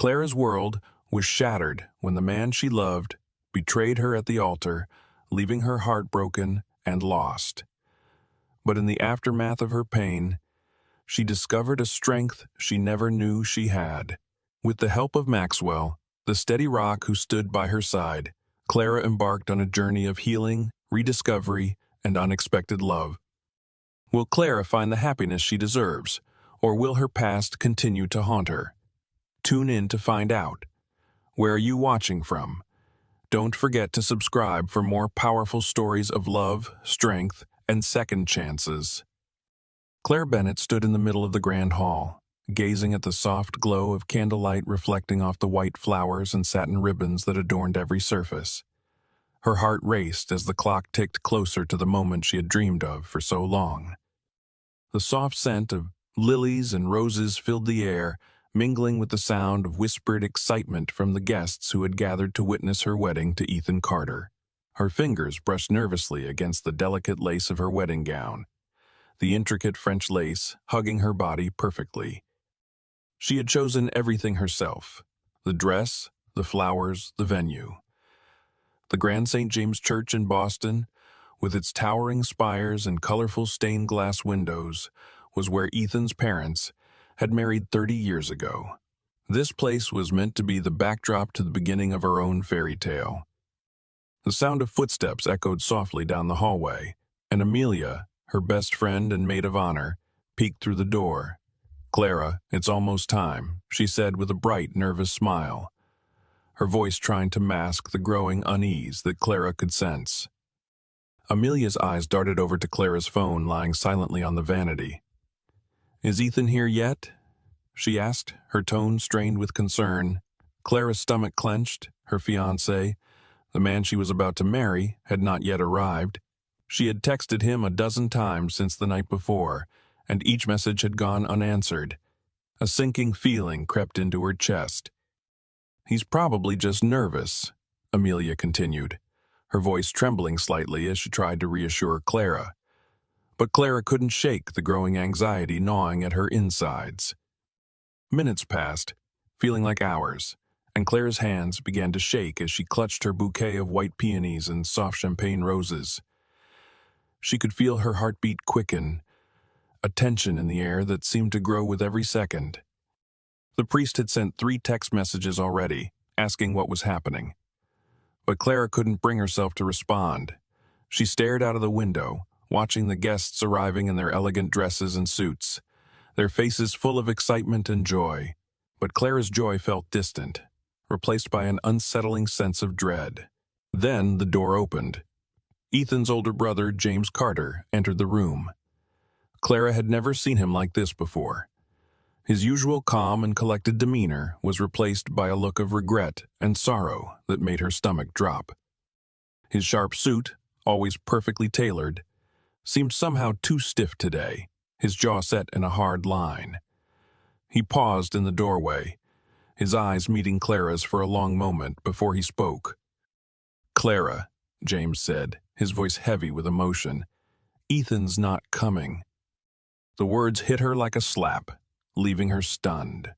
Clara's world was shattered when the man she loved betrayed her at the altar, leaving her heartbroken and lost. But in the aftermath of her pain, she discovered a strength she never knew she had. With the help of Maxwell, the steady rock who stood by her side, Clara embarked on a journey of healing, rediscovery, and unexpected love. Will Clara find the happiness she deserves, or will her past continue to haunt her? Tune in to find out. Where are you watching from? Don't forget to subscribe for more powerful stories of love, strength, and second chances. Claire Bennet stood in the middle of the grand hall, gazing at the soft glow of candlelight reflecting off the white flowers and satin ribbons that adorned every surface. Her heart raced as the clock ticked closer to the moment she had dreamed of for so long. The soft scent of lilies and roses filled the air, mingling with the sound of whispered excitement from the guests who had gathered to witness her wedding to Ethan Carter. Her fingers brushed nervously against the delicate lace of her wedding gown, the intricate French lace hugging her body perfectly. She had chosen everything herself: the dress, the flowers, the venue. The Grand St. James Church in Boston, with its towering spires and colorful stained glass windows, was where Ethan's parents had married 30 years ago. This place was meant to be the backdrop to the beginning of her own fairy tale. The sound of footsteps echoed softly down the hallway, and Amelia, her best friend and maid of honor, peeked through the door. "Clara, it's almost time," she said with a bright, nervous smile, her voice trying to mask the growing unease that Clara could sense. Amelia's eyes darted over to Clara's phone lying silently on the vanity. "Is Ethan here yet?" she asked, her tone strained with concern. Clara's stomach clenched. Her fiancé, the man she was about to marry, had not yet arrived. She had texted him a dozen times since the night before, and each message had gone unanswered. A sinking feeling crept into her chest. "He's probably just nervous," Amelia continued, her voice trembling slightly as she tried to reassure Clara. But Clara couldn't shake the growing anxiety gnawing at her insides. Minutes passed, feeling like hours, and Clara's hands began to shake as she clutched her bouquet of white peonies and soft champagne roses. She could feel her heartbeat quicken, a tension in the air that seemed to grow with every second. The priest had sent 3 text messages already, asking what was happening. But Clara couldn't bring herself to respond. She stared out of the window, watching the guests arriving in their elegant dresses and suits, their faces full of excitement and joy. But Clara's joy felt distant, replaced by an unsettling sense of dread. Then the door opened. Ethan's older brother, James Carter, entered the room. Clara had never seen him like this before. His usual calm and collected demeanor was replaced by a look of regret and sorrow that made her stomach drop. His sharp suit, always perfectly tailored, seemed somehow too stiff today, his jaw set in a hard line. He paused in the doorway, his eyes meeting Clara's for a long moment before he spoke. "Clara," James said, his voice heavy with emotion, "Ethan's not coming." The words hit her like a slap, leaving her stunned.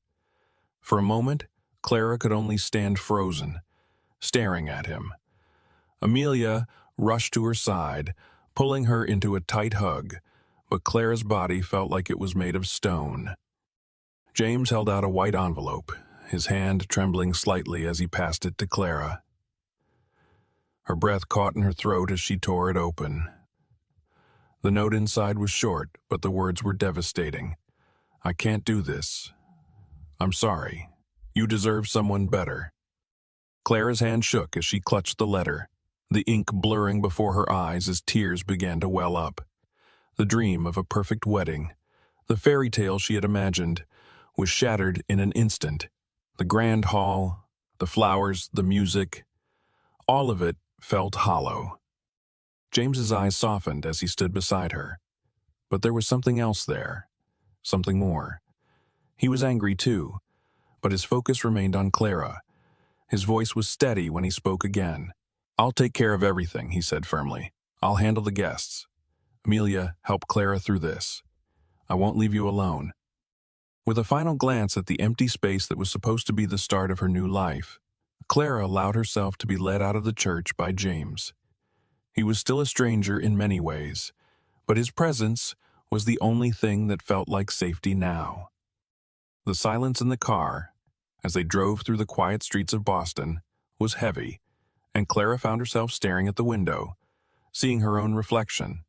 For a moment, Clara could only stand frozen, staring at him. Amelia rushed to her side, pulling her into a tight hug, but Clara's body felt like it was made of stone. James held out a white envelope, his hand trembling slightly as he passed it to Clara. Her breath caught in her throat as she tore it open. The note inside was short, but the words were devastating. "I can't do this. I'm sorry. You deserve someone better." Clara's hand shook as she clutched the letter, the ink blurring before her eyes as tears began to well up. The dream of a perfect wedding, the fairy tale she had imagined, was shattered in an instant. The grand hall, the flowers, the music, all of it felt hollow. James's eyes softened as he stood beside her. But there was something else there, something more. He was angry too, but his focus remained on Clara. His voice was steady when he spoke again. "I'll take care of everything," he said firmly. "I'll handle the guests. Amelia, help Clara through this. I won't leave you alone." With a final glance at the empty space that was supposed to be the start of her new life, Clara allowed herself to be led out of the church by James. He was still a stranger in many ways, but his presence was the only thing that felt like safety now. The silence in the car, as they drove through the quiet streets of Boston, was heavy, and Clara found herself staring at the window, seeing her own reflection.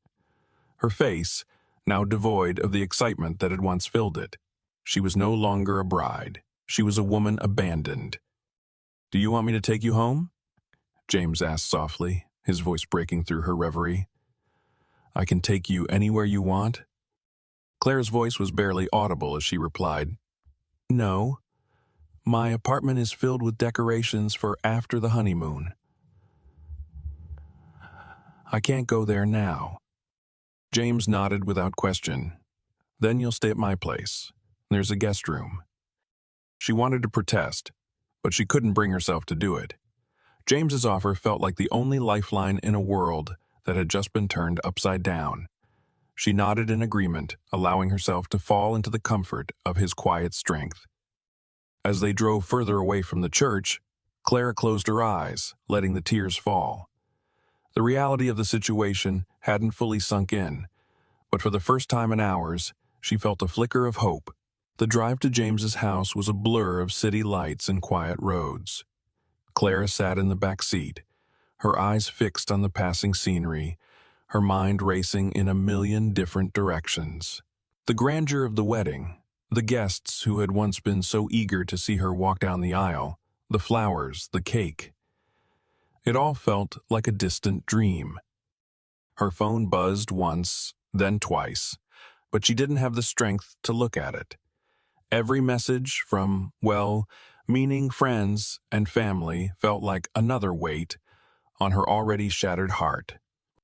Her face, now devoid of the excitement that had once filled it. She was no longer a bride. She was a woman abandoned. "Do you want me to take you home?" James asked softly, his voice breaking through her reverie. "I can take you anywhere you want." Clara's voice was barely audible as she replied, "No. My apartment is filled with decorations for after the honeymoon. I can't go there now." James nodded without question. "Then you'll stay at my place. There's a guest room." She wanted to protest, but she couldn't bring herself to do it. James's offer felt like the only lifeline in a world that had just been turned upside down. She nodded in agreement, allowing herself to fall into the comfort of his quiet strength. As they drove further away from the church, Clara closed her eyes, letting the tears fall. The reality of the situation hadn't fully sunk in, but for the first time in hours, she felt a flicker of hope. The drive to James's house was a blur of city lights and quiet roads. Clara sat in the back seat, her eyes fixed on the passing scenery, her mind racing in a million different directions. The grandeur of the wedding, the guests who had once been so eager to see her walk down the aisle, the flowers, the cake. It all felt like a distant dream. Her phone buzzed once, then twice, but she didn't have the strength to look at it. Every message from, well-meaning friends and family felt like another weight on her already shattered heart.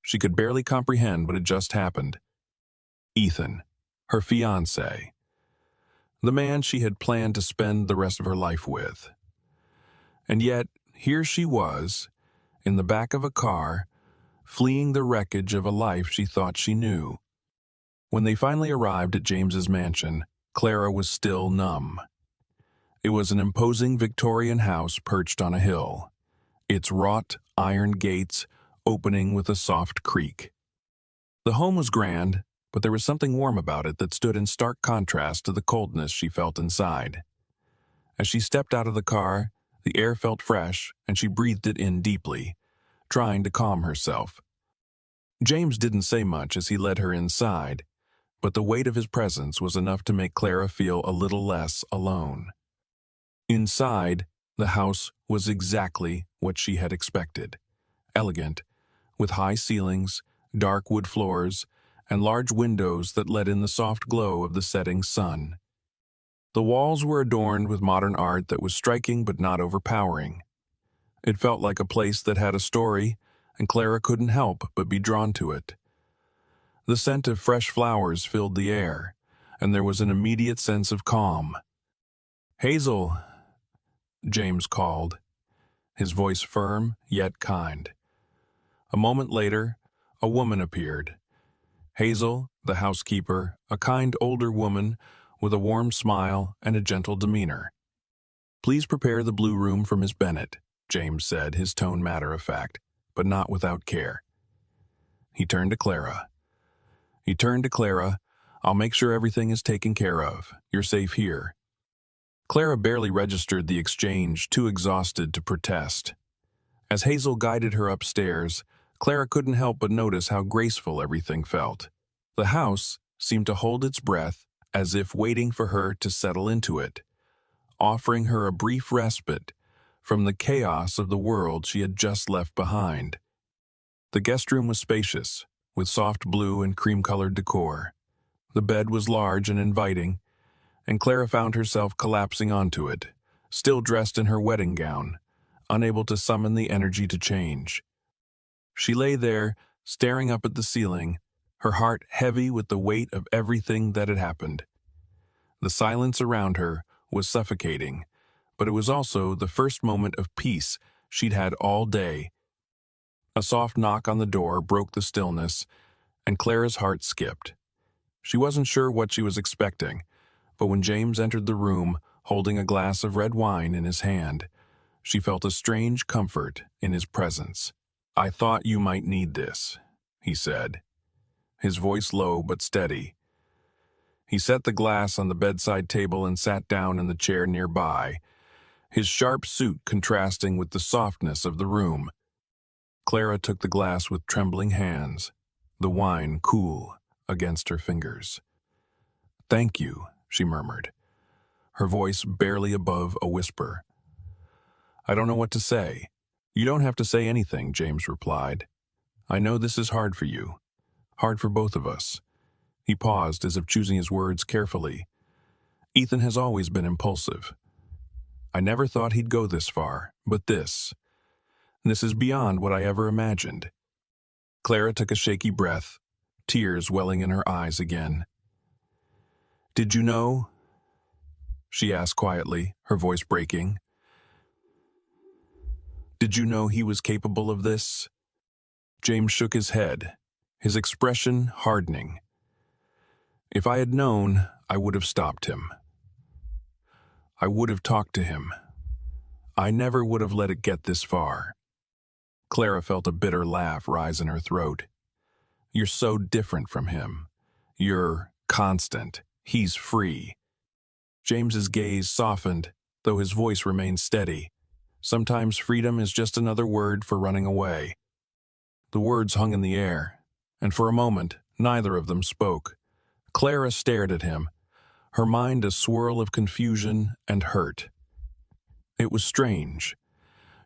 She could barely comprehend what had just happened. Ethan, her fiancé, the man she had planned to spend the rest of her life with. And yet, here she was, in the back of a car, fleeing the wreckage of a life she thought she knew. When they finally arrived at James's mansion, Clara was still numb. It was an imposing Victorian house perched on a hill, its wrought iron gates opening with a soft creak. The home was grand, but there was something warm about it that stood in stark contrast to the coldness she felt inside. As she stepped out of the car, the air felt fresh, and she breathed it in deeply, trying to calm herself. James didn't say much as he led her inside, but the weight of his presence was enough to make Clara feel a little less alone. Inside, the house was exactly what she had expected. Elegant, with high ceilings, dark wood floors, and large windows that let in the soft glow of the setting sun. The walls were adorned with modern art that was striking but not overpowering. It felt like a place that had a story, and Clara couldn't help but be drawn to it. The scent of fresh flowers filled the air, and there was an immediate sense of calm. "Hazel," James called, his voice firm yet kind. A moment later, a woman appeared. Hazel, the housekeeper, a kind older woman with a warm smile and a gentle demeanor. "Please prepare the blue room for Miss Bennet," James said, his tone matter-of-fact, but not without care. He turned to Clara. "I'll make sure everything is taken care of. You're safe here." Clara barely registered the exchange, too exhausted to protest. As Hazel guided her upstairs, Clara couldn't help but notice how graceful everything felt. The house seemed to hold its breath as if waiting for her to settle into it, offering her a brief respite from the chaos of the world she had just left behind. The guest room was spacious, with soft blue and cream-colored decor. The bed was large and inviting, and Clara found herself collapsing onto it, still dressed in her wedding gown, unable to summon the energy to change. She lay there, staring up at the ceiling, her heart heavy with the weight of everything that had happened. The silence around her was suffocating, but it was also the first moment of peace she'd had all day. A soft knock on the door broke the stillness, and Clara's heart skipped. She wasn't sure what she was expecting, but when James entered the room, holding a glass of red wine in his hand, she felt a strange comfort in his presence. "I thought you might need this," he said, his voice low but steady. He set the glass on the bedside table and sat down in the chair nearby, his sharp suit contrasting with the softness of the room. Clara took the glass with trembling hands, the wine cool against her fingers. "Thank you," she murmured, her voice barely above a whisper. "I don't know what to say." "You don't have to say anything," James replied. "I know this is hard for you, hard for both of us." He paused as if choosing his words carefully. "Ethan has always been impulsive. I never thought he'd go this far, but this is beyond what I ever imagined." Clara took a shaky breath, tears welling in her eyes again. "Did you know?" she asked quietly, her voice breaking. "Did you know he was capable of this?" James shook his head, his expression hardening. "If I had known, I would have stopped him. I would have talked to him. I never would have let it get this far." Clara felt a bitter laugh rise in her throat. "You're so different from him. You're constant. He's free." James's gaze softened, though his voice remained steady. Sometimes freedom is just another word for running away. The words hung in the air, and for a moment, neither of them spoke. Clara stared at him, her mind a swirl of confusion and hurt. It was strange.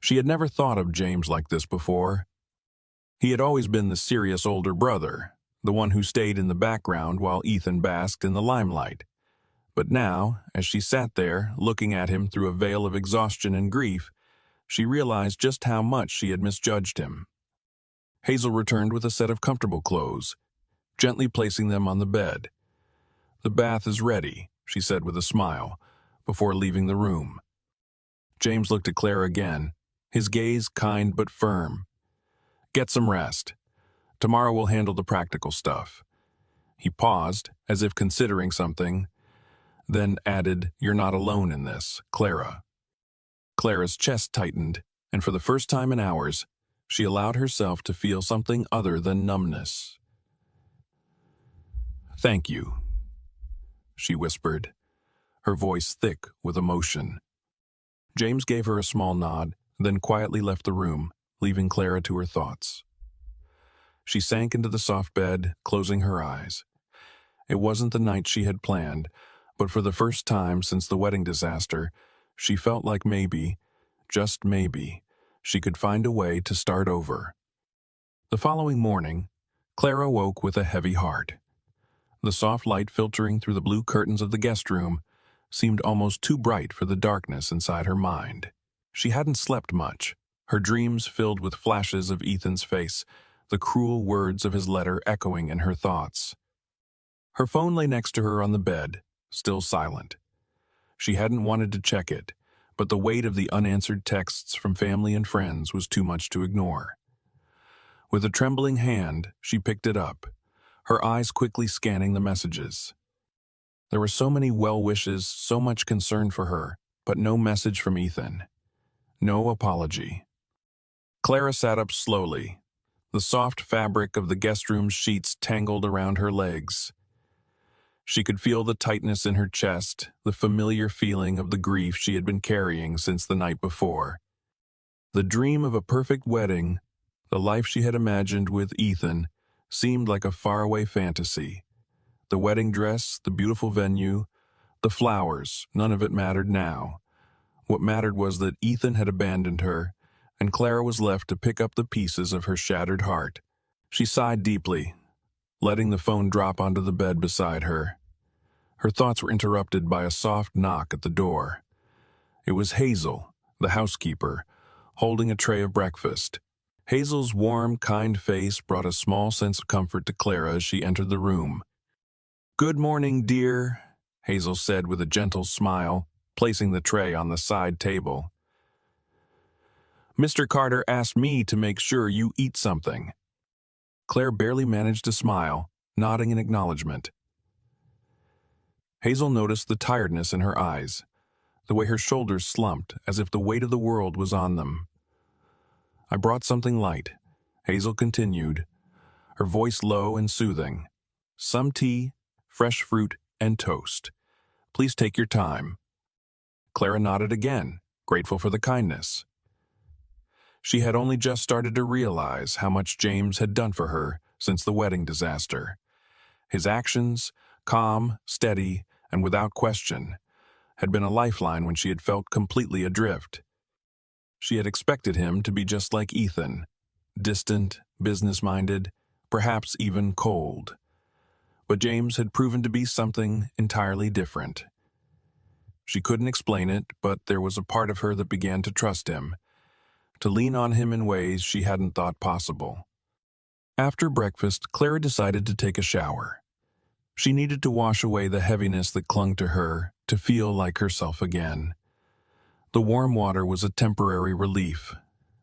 She had never thought of James like this before. He had always been the serious older brother, the one who stayed in the background while Ethan basked in the limelight. But now, as she sat there, looking at him through a veil of exhaustion and grief, she realized just how much she had misjudged him. Hazel returned with a set of comfortable clothes, gently placing them on the bed. "The bath is ready," she said with a smile, before leaving the room. James looked at Clara again, his gaze kind but firm. "Get some rest. Tomorrow we'll handle the practical stuff." He paused, as if considering something, then added, "You're not alone in this, Clara." Clara's chest tightened, and for the first time in hours, she allowed herself to feel something other than numbness. "Thank you," she whispered, her voice thick with emotion. James gave her a small nod, then quietly left the room, leaving Clara to her thoughts. She sank into the soft bed, closing her eyes. It wasn't the night she had planned, but for the first time since the wedding disaster, she felt like maybe, just maybe, she could find a way to start over. The following morning, Clara woke with a heavy heart. The soft light filtering through the blue curtains of the guest room seemed almost too bright for the darkness inside her mind. She hadn't slept much, her dreams filled with flashes of Ethan's face, the cruel words of his letter echoing in her thoughts. Her phone lay next to her on the bed, still silent. She hadn't wanted to check it, but the weight of the unanswered texts from family and friends was too much to ignore. With a trembling hand, she picked it up, her eyes quickly scanning the messages. There were so many well wishes, so much concern for her, but no message from Ethan. No apology. Clara sat up slowly, the soft fabric of the guest room's sheets tangled around her legs. She could feel the tightness in her chest, the familiar feeling of the grief she had been carrying since the night before. The dream of a perfect wedding, the life she had imagined with Ethan, seemed like a faraway fantasy. The wedding dress, the beautiful venue, the flowers, none of it mattered now. What mattered was that Ethan had abandoned her, and Clara was left to pick up the pieces of her shattered heart. She sighed deeply, letting the phone drop onto the bed beside her. Her thoughts were interrupted by a soft knock at the door. It was Hazel, the housekeeper, holding a tray of breakfast. Hazel's warm, kind face brought a small sense of comfort to Clara as she entered the room. "Good morning, dear," Hazel said with a gentle smile, placing the tray on the side table. "Mr. Carter asked me to make sure you eat something." Claire barely managed to smile, nodding in acknowledgement. Hazel noticed the tiredness in her eyes, the way her shoulders slumped as if the weight of the world was on them. "I brought something light," Hazel continued, her voice low and soothing. "Some tea, fresh fruit, and toast. Please take your time." Clara nodded again, grateful for the kindness. She had only just started to realize how much James had done for her since the wedding disaster. His actions, calm, steady, and without question, had been a lifeline when she had felt completely adrift. She had expected him to be just like Ethan, distant, business-minded, perhaps even cold. But James had proven to be something entirely different. She couldn't explain it, but there was a part of her that began to trust him, to lean on him in ways she hadn't thought possible. After breakfast, Clara decided to take a shower. She needed to wash away the heaviness that clung to her, to feel like herself again. The warm water was a temporary relief,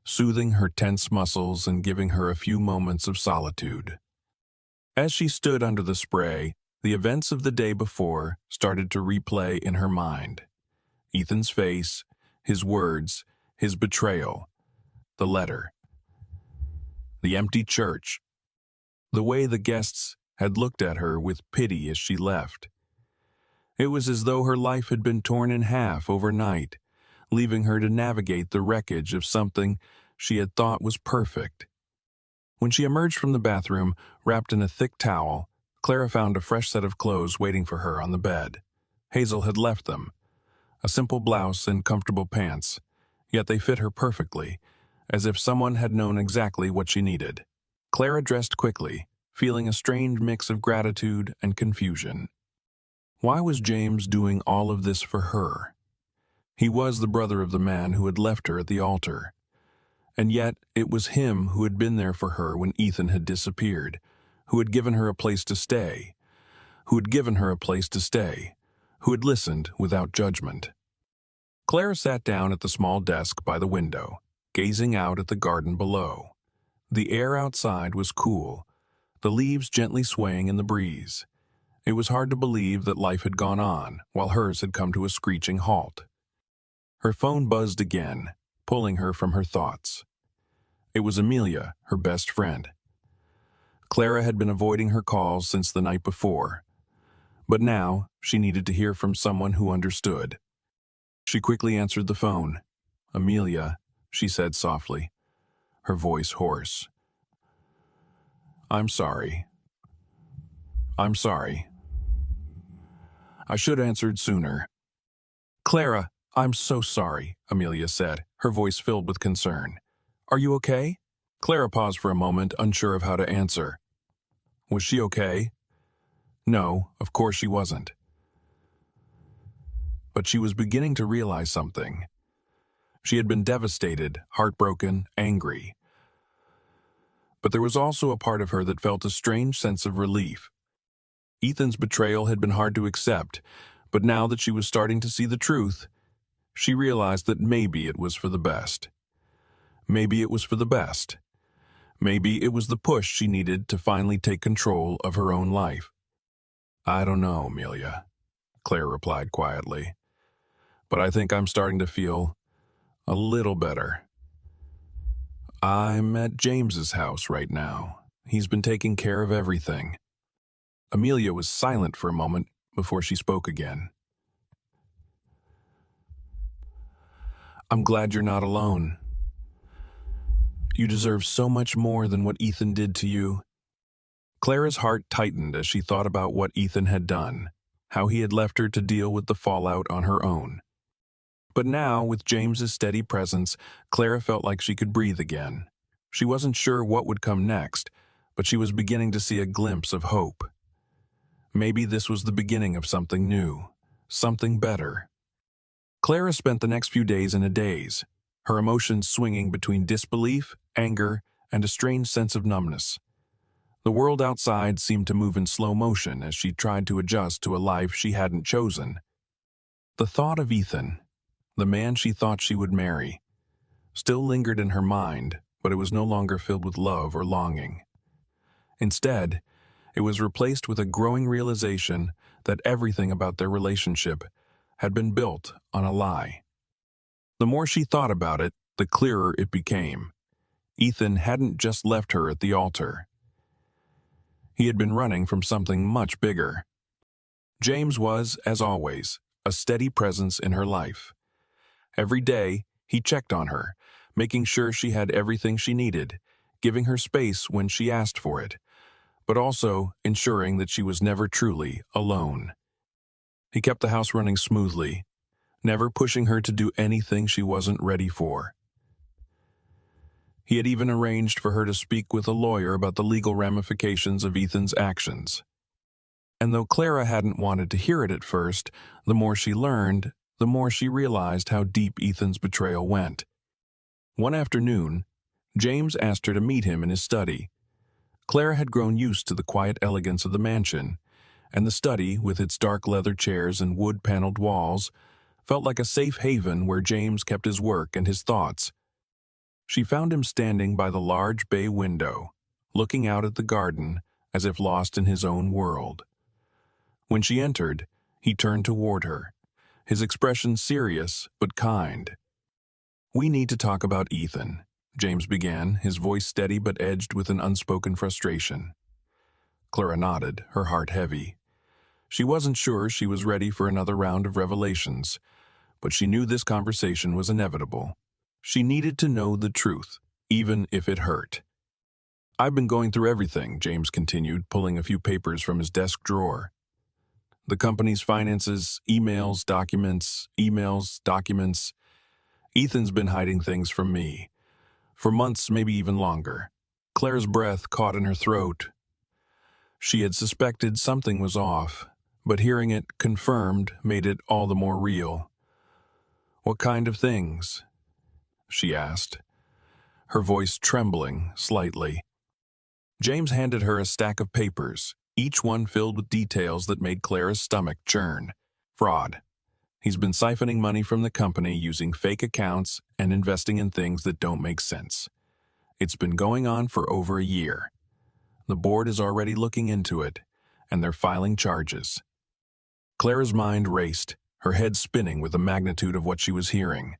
soothing her tense muscles and giving her a few moments of solitude. As she stood under the spray, the events of the day before started to replay in her mind. Ethan's face, his words, his betrayal, the letter, the empty church, the way the guests had looked at her with pity as she left. It was as though her life had been torn in half overnight, leaving her to navigate the wreckage of something she had thought was perfect. When she emerged from the bathroom, wrapped in a thick towel, Clara found a fresh set of clothes waiting for her on the bed. Hazel had left them, a simple blouse and comfortable pants, yet they fit her perfectly, as if someone had known exactly what she needed. Clara dressed quickly, feeling a strange mix of gratitude and confusion. Why was James doing all of this for her? He was the brother of the man who had left her at the altar. And yet, it was him who had been there for her when Ethan had disappeared, who had given her a place to stay, who had listened without judgment. Clara sat down at the small desk by the window, gazing out at the garden below. The air outside was cool, the leaves gently swaying in the breeze. It was hard to believe that life had gone on, while hers had come to a screeching halt. Her phone buzzed again, pulling her from her thoughts. It was Amelia, her best friend. Clara had been avoiding her calls since the night before, but now she needed to hear from someone who understood. She quickly answered the phone. "Amelia," she said softly, her voice hoarse. I'm sorry. I should have answered sooner." "Clara, I'm so sorry," Amelia said, her voice filled with concern. "Are you okay?" Clara paused for a moment, unsure of how to answer. Was she okay? No, of course she wasn't. But she was beginning to realize something. She had been devastated, heartbroken, angry. But there was also a part of her that felt a strange sense of relief. Ethan's betrayal had been hard to accept, but now that she was starting to see the truth, she realized that maybe it was for the best. Maybe it was for the best. Maybe it was the push she needed to finally take control of her own life. "I don't know, Amelia," Claire replied quietly, "but I think I'm starting to feel a little better. I'm at James's house right now. He's been taking care of everything." Amelia was silent for a moment before she spoke again. "I'm glad you're not alone. You deserve so much more than what Ethan did to you." Clara's heart tightened as she thought about what Ethan had done, how he had left her to deal with the fallout on her own. But now, with James's steady presence, Clara felt like she could breathe again. She wasn't sure what would come next, but she was beginning to see a glimpse of hope. Maybe this was the beginning of something new, something better. Clara spent the next few days in a daze, her emotions swinging between disbelief, anger, and a strange sense of numbness. The world outside seemed to move in slow motion as she tried to adjust to a life she hadn't chosen. The thought of Ethan, the man she thought she would marry, still lingered in her mind, but it was no longer filled with love or longing. Instead, It was replaced with a growing realization that everything about their relationship had been built on a lie. The more she thought about it, the clearer it became. Ethan hadn't just left her at the altar. He had been running from something much bigger. James was, as always, a steady presence in her life. Every day, he checked on her, making sure she had everything she needed, giving her space when she asked for it, but also ensuring that she was never truly alone. He kept the house running smoothly, never pushing her to do anything she wasn't ready for. He had even arranged for her to speak with a lawyer about the legal ramifications of Ethan's actions. And though Clara hadn't wanted to hear it at first, the more she learned, the more she realized how deep Ethan's betrayal went. One afternoon, James asked her to meet him in his study. Clara had grown used to the quiet elegance of the mansion, and the study, with its dark leather chairs and wood-paneled walls, felt like a safe haven where James kept his work and his thoughts. She found him standing by the large bay window, looking out at the garden as if lost in his own world. When she entered, he turned toward her, his expression serious but kind. "We need to talk about Ethan," James began, his voice steady but edged with an unspoken frustration. Clara nodded, her heart heavy. She wasn't sure she was ready for another round of revelations, but she knew this conversation was inevitable. She needed to know the truth, even if it hurt. "I've been going through everything," James continued, pulling a few papers from his desk drawer. "The company's finances, emails, documents. Ethan's been hiding things from me. For months, maybe even longer." Claire's breath caught in her throat. She had suspected something was off, but hearing it confirmed made it all the more real. "What kind of things?" she asked, her voice trembling slightly. James handed her a stack of papers, each one filled with details that made Clara's stomach churn. "Fraud. He's been siphoning money from the company using fake accounts and investing in things that don't make sense. It's been going on for over a year. The board is already looking into it, and they're filing charges." Clara's mind raced, her head spinning with the magnitude of what she was hearing.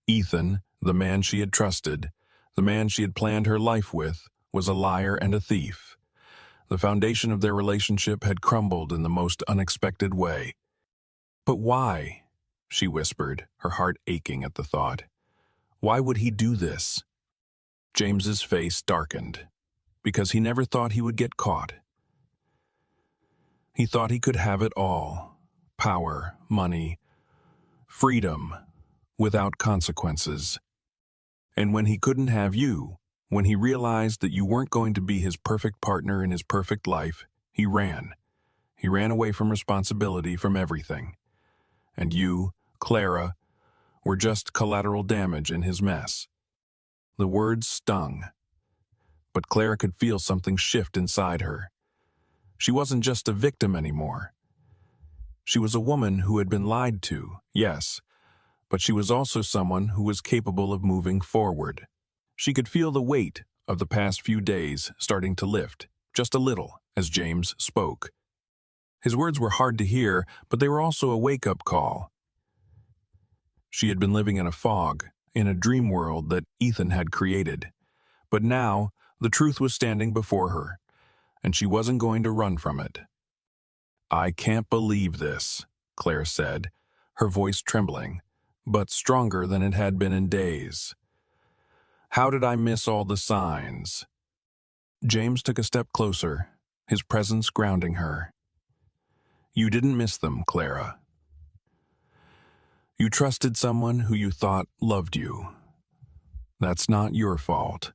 Ethan, the man she had trusted, the man she had planned her life with, was a liar and a thief. The foundation of their relationship had crumbled in the most unexpected way. "But why?" she whispered, her heart aching at the thought. "Why would he do this?" James's face darkened, because he never thought he would get caught. He thought he could have it all: power, money, freedom, without consequences. And when he couldn't have you, when he realized that you weren't going to be his perfect partner in his perfect life, he ran. He ran away from responsibility, from everything. And you, Clara, were just collateral damage in his mess. The words stung, but Clara could feel something shift inside her. She wasn't just a victim anymore. She was a woman who had been lied to, yes, but she was also someone who was capable of moving forward. She could feel the weight of the past few days starting to lift, just a little, as James spoke. His words were hard to hear, but they were also a wake-up call. She had been living in a fog, in a dream world that Ethan had created. But now, the truth was standing before her, and she wasn't going to run from it. "I can't believe this," Claire said, her voice trembling, but stronger than it had been in days. "How did I miss all the signs?" James took a step closer, his presence grounding her. "You didn't miss them, Clara. You trusted someone who you thought loved you. That's not your fault."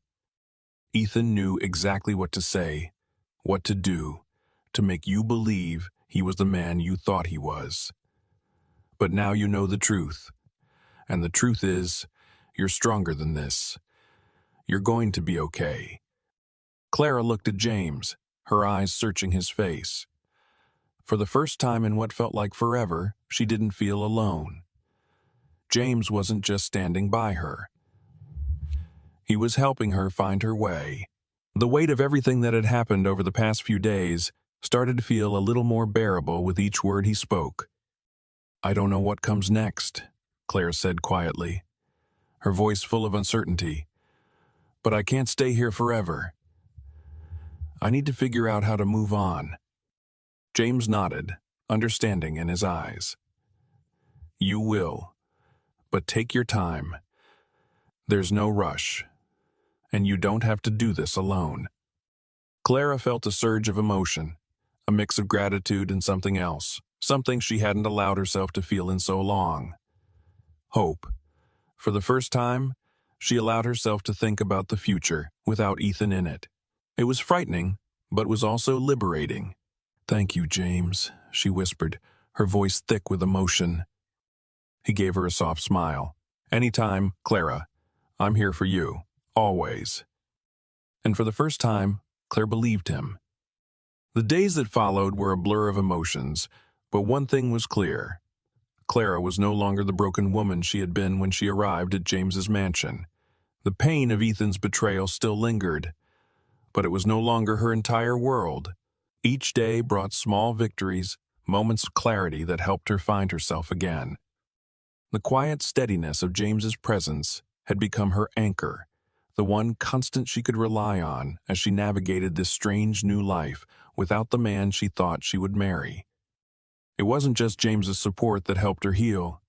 Ethan knew exactly what to say, what to do, to make you believe he was the man you thought he was. But now you know the truth. And the truth is, you're stronger than this. You're going to be okay. Clara looked at James, her eyes searching his face. For the first time in what felt like forever, she didn't feel alone. James wasn't just standing by her. He was helping her find her way, The weight of everything that had happened over the past few days started to feel a little more bearable with each word he spoke. "I don't know what comes next," Claire said quietly, her voice full of uncertainty. "But I can't stay here forever. I need to figure out how to move on." James nodded, understanding in his eyes. "You will, but take your time. There's no rush, and you don't have to do this alone." Clara felt a surge of emotion, a mix of gratitude and something else, something she hadn't allowed herself to feel in so long. Hope. For the first time, she allowed herself to think about the future without Ethan in it. It was frightening, but was also liberating. "Thank you, James," she whispered, her voice thick with emotion. He gave her a soft smile. "Anytime, Clara. I'm here for you. Always." And for the first time, Claire believed him. The days that followed were a blur of emotions, but one thing was clear. Clara was no longer the broken woman she had been when she arrived at James's mansion. The pain of Ethan's betrayal still lingered, but it was no longer her entire world. Each day brought small victories, moments of clarity that helped her find herself again. The quiet steadiness of James's presence had become her anchor, the one constant she could rely on as she navigated this strange new life without the man she thought she would marry. It wasn't just James's support that helped her heal.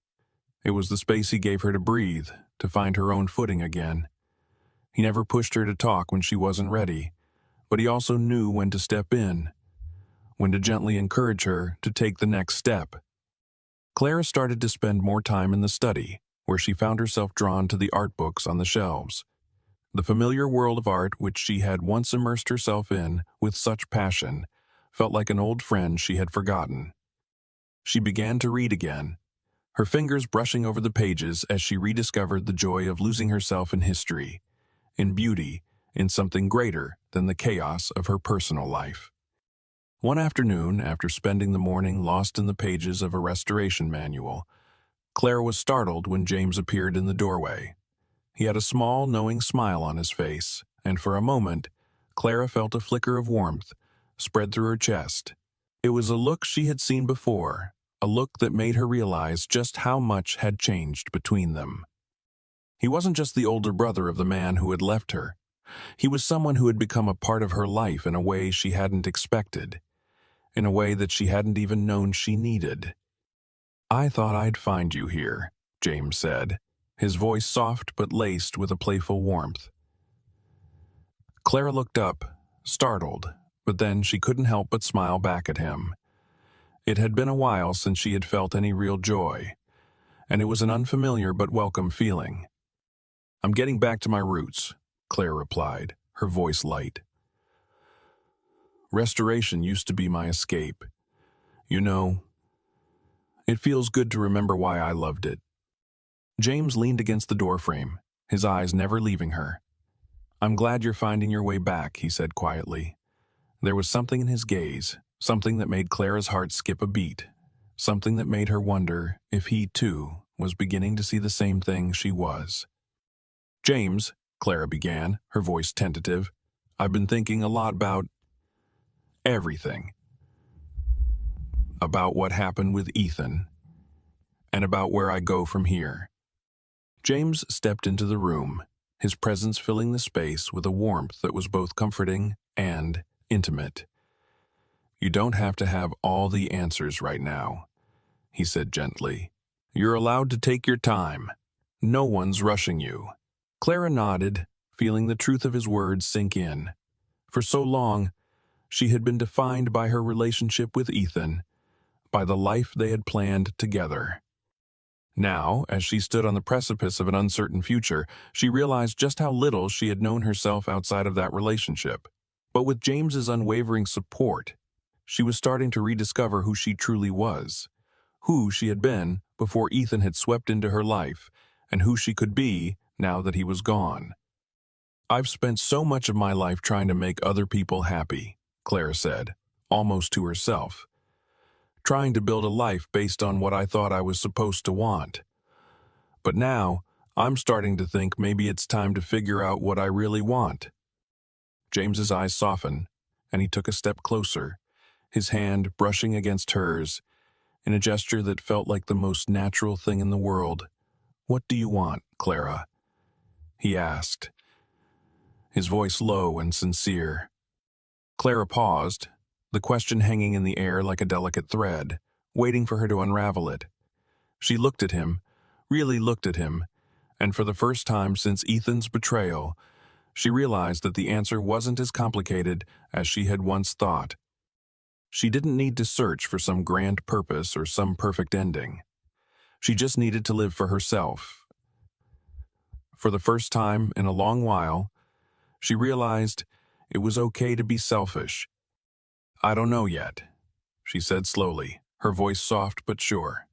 It was the space he gave her to breathe, to find her own footing again. He never pushed her to talk when she wasn't ready, but he also knew when to step in, when to gently encourage her to take the next step. Clara started to spend more time in the study, where she found herself drawn to the art books on the shelves. The familiar world of art which she had once immersed herself in with such passion felt like an old friend she had forgotten. She began to read again, her fingers brushing over the pages as she rediscovered the joy of losing herself in history, in beauty, in something greater than the chaos of her personal life. One afternoon, after spending the morning lost in the pages of a restoration manual, Clara was startled when James appeared in the doorway. He had a small, knowing smile on his face, and for a moment, Clara felt a flicker of warmth spread through her chest. It was a look she had seen before, a look that made her realize just how much had changed between them. He wasn't just the older brother of the man who had left her. He was someone who had become a part of her life in a way she hadn't expected, in a way that she hadn't even known she needed. "I thought I'd find you here," James said, his voice soft but laced with a playful warmth. Clara looked up, startled, but then she couldn't help but smile back at him. It had been a while since she had felt any real joy, and it was an unfamiliar but welcome feeling. "I'm getting back to my roots," Claire replied, her voice light. "Restoration used to be my escape. You know, it feels good to remember why I loved it." James leaned against the doorframe, his eyes never leaving her. "I'm glad you're finding your way back," he said quietly. There was something in his gaze, something that made Clara's heart skip a beat, something that made her wonder if he, too, was beginning to see the same thing she was. "James," Clara began, her voice tentative, "I've been thinking a lot about everything. About what happened with Ethan, and about where I go from here." James stepped into the room, his presence filling the space with a warmth that was both comforting and intimate. "You don't have to have all the answers right now," he said gently. "You're allowed to take your time. No one's rushing you." Clara nodded, feeling the truth of his words sink in. For so long, she had been defined by her relationship with Ethan, by the life they had planned together. Now, as she stood on the precipice of an uncertain future, she realized just how little she had known herself outside of that relationship. But with James's unwavering support, she was starting to rediscover who she truly was, who she had been before Ethan had swept into her life, and who she could be now that he was gone. "I've spent so much of my life trying to make other people happy," Clara said, almost to herself. "Trying to build a life based on what I thought I was supposed to want. But now, I'm starting to think maybe it's time to figure out what I really want." James's eyes softened, and he took a step closer, his hand brushing against hers, in a gesture that felt like the most natural thing in the world. "What do you want, Clara?" he asked, his voice low and sincere. Clara paused, the question hanging in the air like a delicate thread, waiting for her to unravel it. She looked at him, really looked at him, and for the first time since Ethan's betrayal, she realized that the answer wasn't as complicated as she had once thought. She didn't need to search for some grand purpose or some perfect ending. She just needed to live for herself. For the first time in a long while, she realized it was okay to be selfish. "I don't know yet," she said slowly, her voice soft but sure.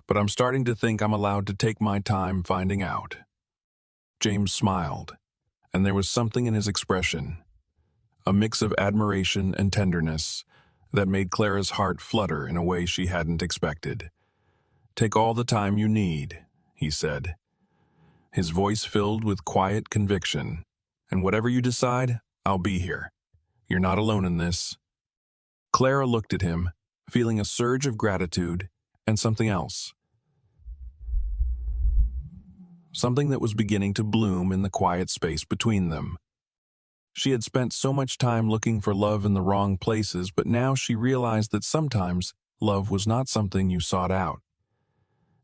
"But I'm starting to think I'm allowed to take my time finding out." James smiled, and there was something in his expression, a mix of admiration and tenderness, that made Clara's heart flutter in a way she hadn't expected. "Take all the time you need," he said, his voice filled with quiet conviction. "And whatever you decide, I'll be here. You're not alone in this." Clara looked at him, feeling a surge of gratitude and something else. Something that was beginning to bloom in the quiet space between them. She had spent so much time looking for love in the wrong places, but now she realized that sometimes love was not something you sought out.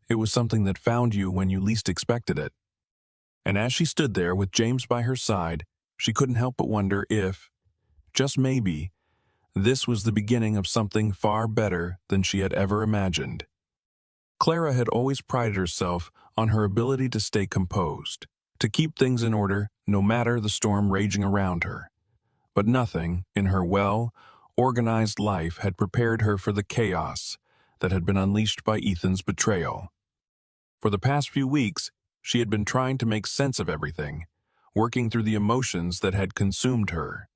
It was something that found you when you least expected it. And as she stood there with James by her side, she couldn't help but wonder if, just maybe, this was the beginning of something far better than she had ever imagined. Clara had always prided herself on her ability to stay composed, to keep things in order no matter the storm raging around her. But nothing in her well-organized life had prepared her for the chaos that had been unleashed by Ethan's betrayal. For the past few weeks, she had been trying to make sense of everything, working through the emotions that had consumed her.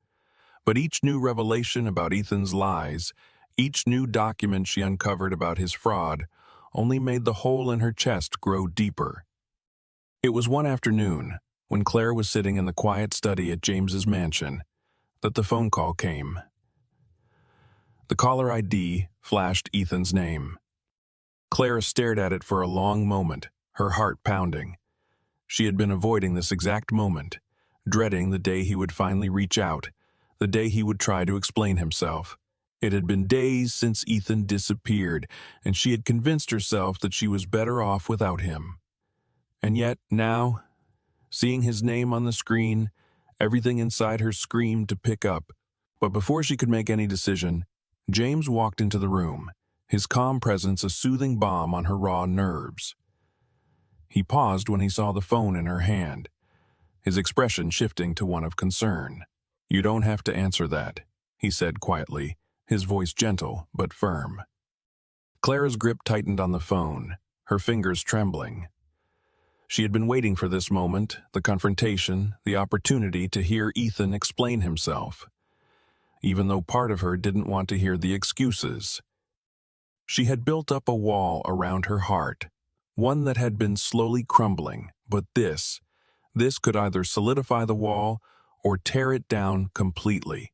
But each new revelation about Ethan's lies, each new document she uncovered about his fraud, only made the hole in her chest grow deeper. It was one afternoon, when Clara was sitting in the quiet study at James's mansion, that the phone call came. The caller ID flashed Ethan's name. Clara stared at it for a long moment, her heart pounding. She had been avoiding this exact moment, dreading the day he would finally reach out, the day he would try to explain himself. It had been days since Ethan disappeared, and she had convinced herself that she was better off without him. And yet, now, seeing his name on the screen, everything inside her screamed to pick up. But before she could make any decision, James walked into the room, his calm presence a soothing balm on her raw nerves. He paused when he saw the phone in her hand, his expression shifting to one of concern. "You don't have to answer that," he said quietly, his voice gentle but firm. Clara's grip tightened on the phone, her fingers trembling. She had been waiting for this moment, the confrontation, the opportunity to hear Ethan explain himself, even though part of her didn't want to hear the excuses. She had built up a wall around her heart, one that had been slowly crumbling, but this could either solidify the wall or tear it down completely.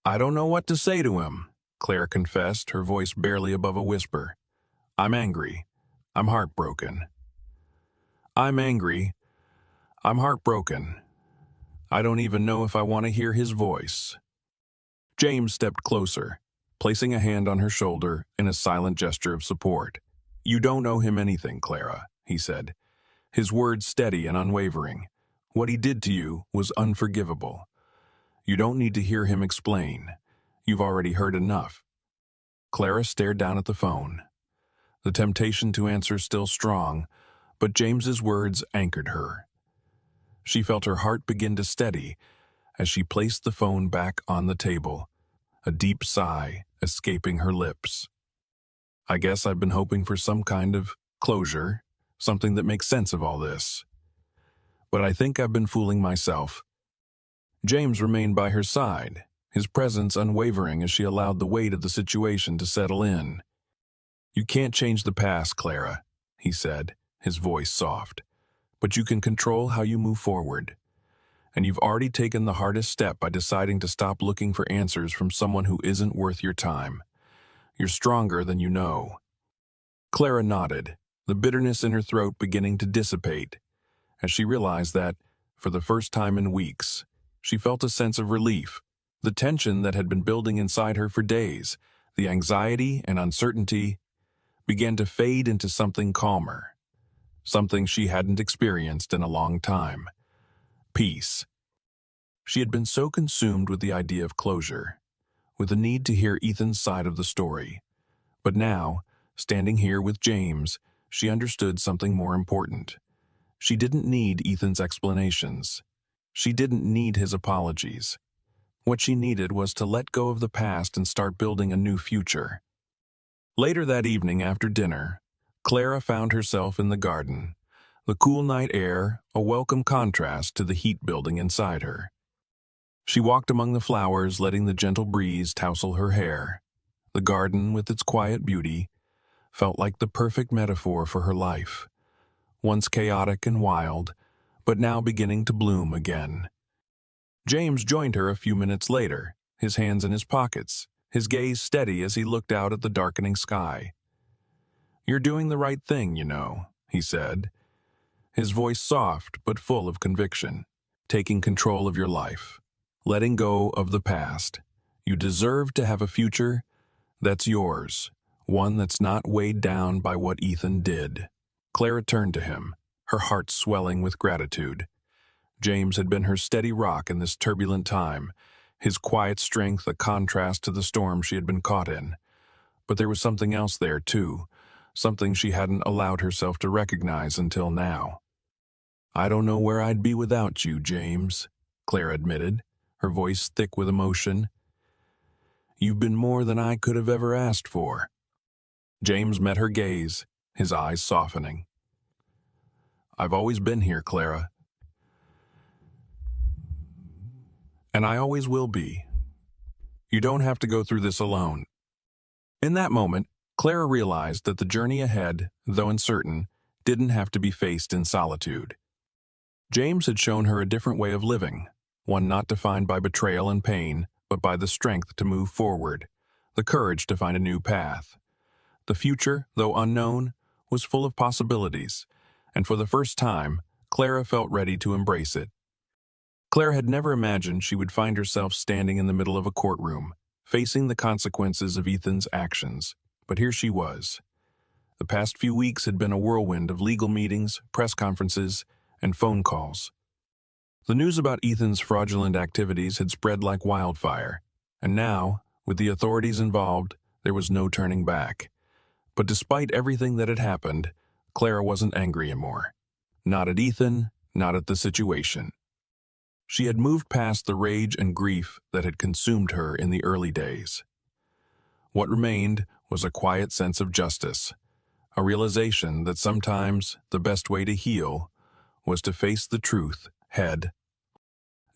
"I don't know what to say to him," Clara confessed, her voice barely above a whisper. "I'm angry. I'm heartbroken. I'm angry. I'm heartbroken. I don't even know if I want to hear his voice." James stepped closer, placing a hand on her shoulder in a silent gesture of support. "You don't owe him anything, Clara," he said, his words steady and unwavering. "What he did to you was unforgivable. You don't need to hear him explain. You've already heard enough." Clara stared down at the phone, the temptation to answer still strong, but James's words anchored her. She felt her heart begin to steady as she placed the phone back on the table, a deep sigh escaping her lips. "I guess I've been hoping for some kind of closure, something that makes sense of all this. But I think I've been fooling myself." James remained by her side, his presence unwavering as she allowed the weight of the situation to settle in. "You can't change the past, Clara," he said, his voice soft, "but you can control how you move forward. and you've already taken the hardest step by deciding to stop looking for answers from someone who isn't worth your time. You're stronger than you know." Clara nodded, the bitterness in her throat beginning to dissipate, as she realized that, for the first time in weeks, she felt a sense of relief. The tension that had been building inside her for days, the anxiety and uncertainty, began to fade into something calmer, something she hadn't experienced in a long time. Peace. She had been so consumed with the idea of closure, with the need to hear Ethan's side of the story. But now, standing here with James, she understood something more important. She didn't need Ethan's explanations. She didn't need his apologies. What she needed was to let go of the past and start building a new future. Later that evening after dinner, Clara found herself in the garden, the cool night air a welcome contrast to the heat building inside her. She walked among the flowers, letting the gentle breeze tousle her hair. The garden, with its quiet beauty, felt like the perfect metaphor for her life, once chaotic and wild, but now beginning to bloom again. James joined her a few minutes later, his hands in his pockets, his gaze steady as he looked out at the darkening sky. "You're doing the right thing, you know," he said, his voice soft but full of conviction. "Taking control of your life, letting go of the past. You deserve to have a future that's yours, one that's not weighed down by what Ethan did." Clara turned to him, her heart swelling with gratitude. James had been her steady rock in this turbulent time, his quiet strength a contrast to the storm she had been caught in. But there was something else there, too, something she hadn't allowed herself to recognize until now. "I don't know where I'd be without you, James," Clara admitted, her voice thick with emotion. "You've been more than I could have ever asked for." James met her gaze, his eyes softening. "I've always been here, Clara. And I always will be. You don't have to go through this alone." In that moment, Clara realized that the journey ahead, though uncertain, didn't have to be faced in solitude. James had shown her a different way of living, one not defined by betrayal and pain, but by the strength to move forward, the courage to find a new path. The future, though unknown, was full of possibilities, and for the first time, Clara felt ready to embrace it. Clara had never imagined she would find herself standing in the middle of a courtroom, facing the consequences of Ethan's actions, but here she was. The past few weeks had been a whirlwind of legal meetings, press conferences, and phone calls. The news about Ethan's fraudulent activities had spread like wildfire, and now, with the authorities involved, there was no turning back. But despite everything that had happened, Clara wasn't angry anymore. Not at Ethan, not at the situation. She had moved past the rage and grief that had consumed her in the early days. What remained was a quiet sense of justice, a realization that sometimes the best way to heal was to face the truth head.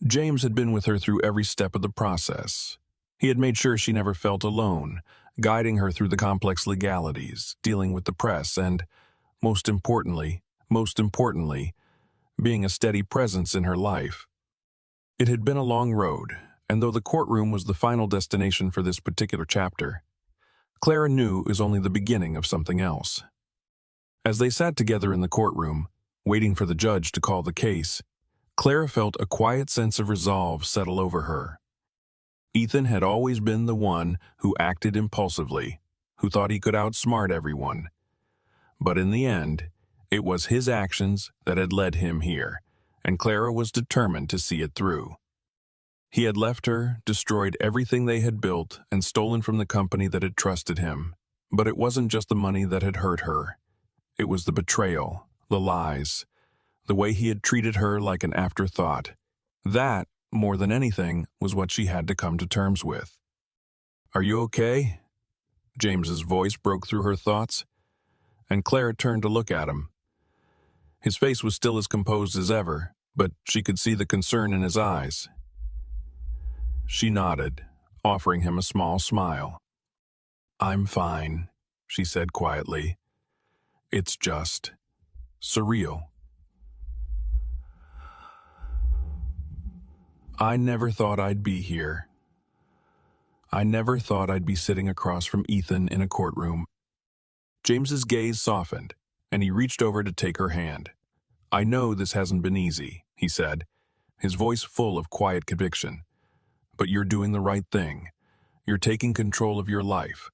James had been with her through every step of the process. He had made sure she never felt alone, guiding her through the complex legalities, dealing with the press, and, most importantly, being a steady presence in her life. It had been a long road, and though the courtroom was the final destination for this particular chapter, Clara knew it was only the beginning of something else. As they sat together in the courtroom, waiting for the judge to call the case, Clara felt a quiet sense of resolve settle over her. Ethan had always been the one who acted impulsively, who thought he could outsmart everyone. But in the end, it was his actions that had led him here, and Clara was determined to see it through. He had left her, destroyed everything they had built, and stolen from the company that had trusted him. But it wasn't just the money that had hurt her. It was the betrayal, the lies, the way he had treated her like an afterthought. That, more than anything, was what she had to come to terms with. "Are you okay?" James's voice broke through her thoughts, and Clara turned to look at him. His face was still as composed as ever, but she could see the concern in his eyes. She nodded, offering him a small smile. "I'm fine," she said quietly. "It's just surreal." I never thought I'd be here. I never thought I'd be sitting across from Ethan in a courtroom. James's gaze softened, and he reached over to take her hand. I know this hasn't been easy, he said, his voice full of quiet conviction. But you're doing the right thing. You're taking control of your life.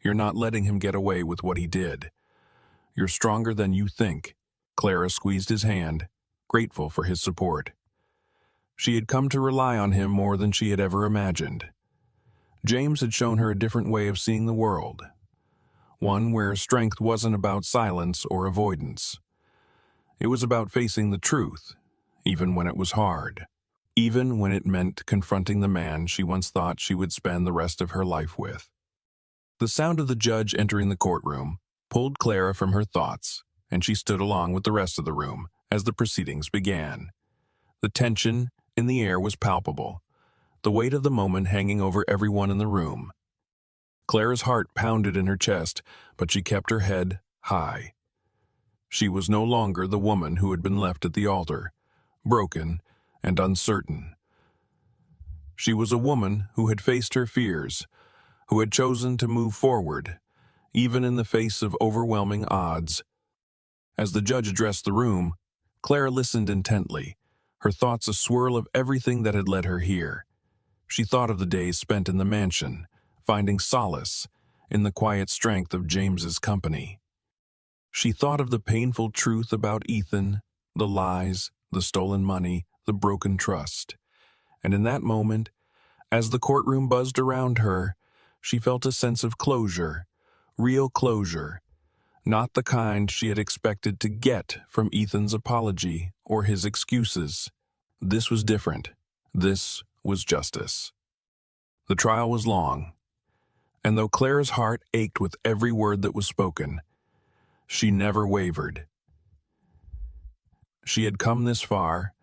You're not letting him get away with what he did. You're stronger than you think. Clara squeezed his hand, grateful for his support. She had come to rely on him more than she had ever imagined. James had shown her a different way of seeing the world, one where strength wasn't about silence or avoidance. It was about facing the truth, even when it was hard, even when it meant confronting the man she once thought she would spend the rest of her life with. The sound of the judge entering the courtroom pulled Clara from her thoughts, and she stood along with the rest of the room as the proceedings began. The tension in the air was palpable, the weight of the moment hanging over everyone in the room. Clara's heart pounded in her chest, but she kept her head high. She was no longer the woman who had been left at the altar, broken and uncertain. She was a woman who had faced her fears, who had chosen to move forward, even in the face of overwhelming odds. As the judge addressed the room, Clara listened intently, her thoughts a swirl of everything that had led her here. She thought of the days spent in the mansion, finding solace in the quiet strength of James's company. She thought of the painful truth about Ethan, the lies, the stolen money, the broken trust. And in that moment, as the courtroom buzzed around her, she felt a sense of closure, real closure, not the kind she had expected to get from Ethan's apology or his excuses. This was different. This was justice. The trial was long, and though Clara's heart ached with every word that was spoken, she never wavered. She had come this far,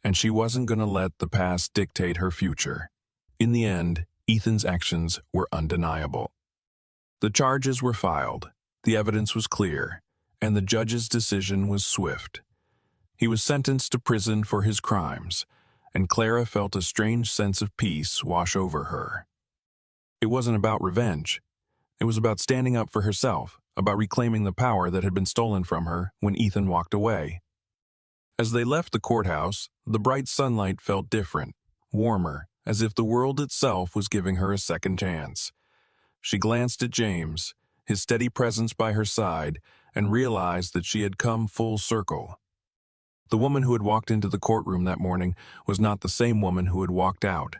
and she wasn't going to let the past dictate her future. In the end, Ethan's actions were undeniable. The charges were filed, the evidence was clear, and the judge's decision was swift. He was sentenced to prison for his crimes, and Clara felt a strange sense of peace wash over her. It wasn't about revenge. It was about standing up for herself, about reclaiming the power that had been stolen from her when Ethan walked away. As they left the courthouse, the bright sunlight felt different, warmer, as if the world itself was giving her a second chance. She glanced at James, his steady presence by her side, and realized that she had come full circle. The woman who had walked into the courtroom that morning was not the same woman who had walked out.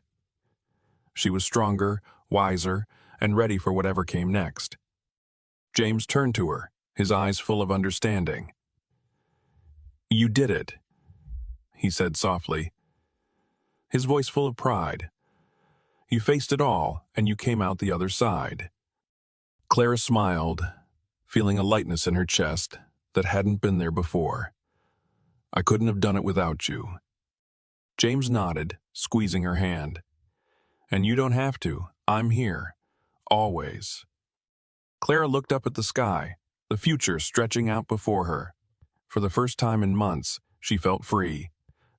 She was stronger, wiser, and ready for whatever came next. James turned to her, his eyes full of understanding. "You did it," he said softly, his voice full of pride. "You faced it all, and you came out the other side." Clara smiled, feeling a lightness in her chest that hadn't been there before. "I couldn't have done it without you." James nodded, squeezing her hand. "And you don't have to. I'm here. Always." Clara looked up at the sky, the future stretching out before her. For the first time in months, she felt free.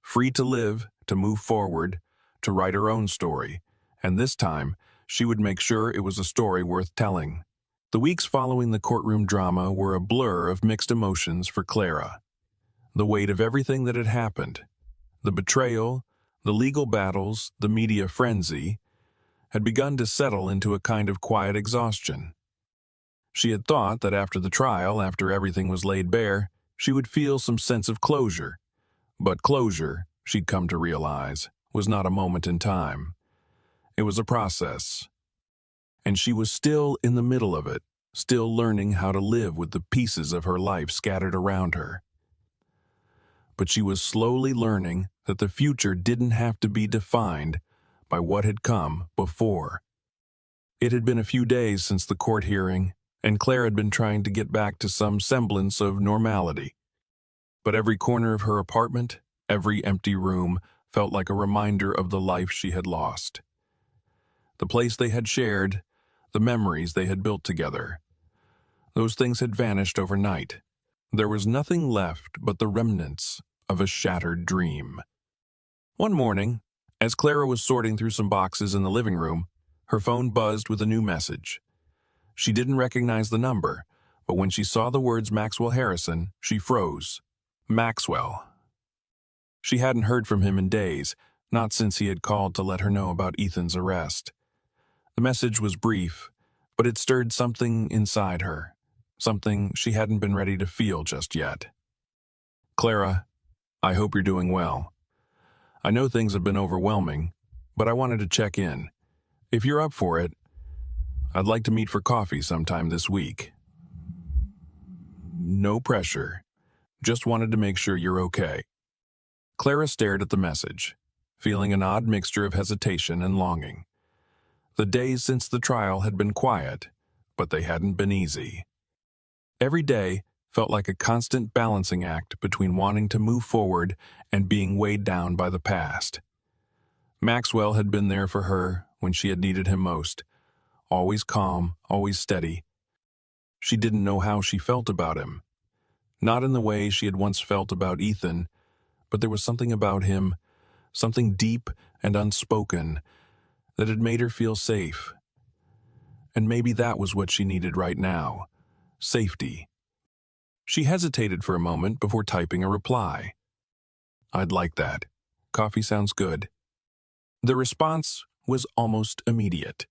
Free to live, to move forward, to write her own story. And this time, she would make sure it was a story worth telling. The weeks following the courtroom drama were a blur of mixed emotions for Clara. The weight of everything that had happened, the betrayal, the legal battles, the media frenzy, had begun to settle into a kind of quiet exhaustion. She had thought that after the trial, after everything was laid bare, she would feel some sense of closure. But closure, she'd come to realize, was not a moment in time. It was a process. And she was still in the middle of it, still learning how to live with the pieces of her life scattered around her. But she was slowly learning that the future didn't have to be defined by what had come before. It had been a few days since the court hearing, and Claire had been trying to get back to some semblance of normality. But every corner of her apartment, every empty room, felt like a reminder of the life she had lost. The place they had shared, the memories they had built together. Those things had vanished overnight. There was nothing left but the remnants of a shattered dream. One morning, As Clara was sorting through some boxes in the living room, her phone buzzed with a new message. She didn't recognize the number, but when she saw the words Maxwell Harrison, she froze. Maxwell. She hadn't heard from him in days, not since he had called to let her know about Ethan's arrest. The message was brief, but it stirred something inside her, something she hadn't been ready to feel just yet. Clara, I hope you're doing well. I know things have been overwhelming, but I wanted to check in. If you're up for it, I'd like to meet for coffee sometime this week. No pressure. Just wanted to make sure you're okay. Clara stared at the message, feeling an odd mixture of hesitation and longing. The days since the trial had been quiet, but they hadn't been easy. Every day felt like a constant balancing act between wanting to move forward and being weighed down by the past. Maxwell had been there for her when she had needed him most, always calm, always steady. She didn't know how she felt about him. Not in the way she had once felt about Ethan, but there was something about him, something deep and unspoken, that had made her feel safe. And maybe that was what she needed right now, safety. She hesitated for a moment before typing a reply. I'd like that. Coffee sounds good. The response was almost immediate.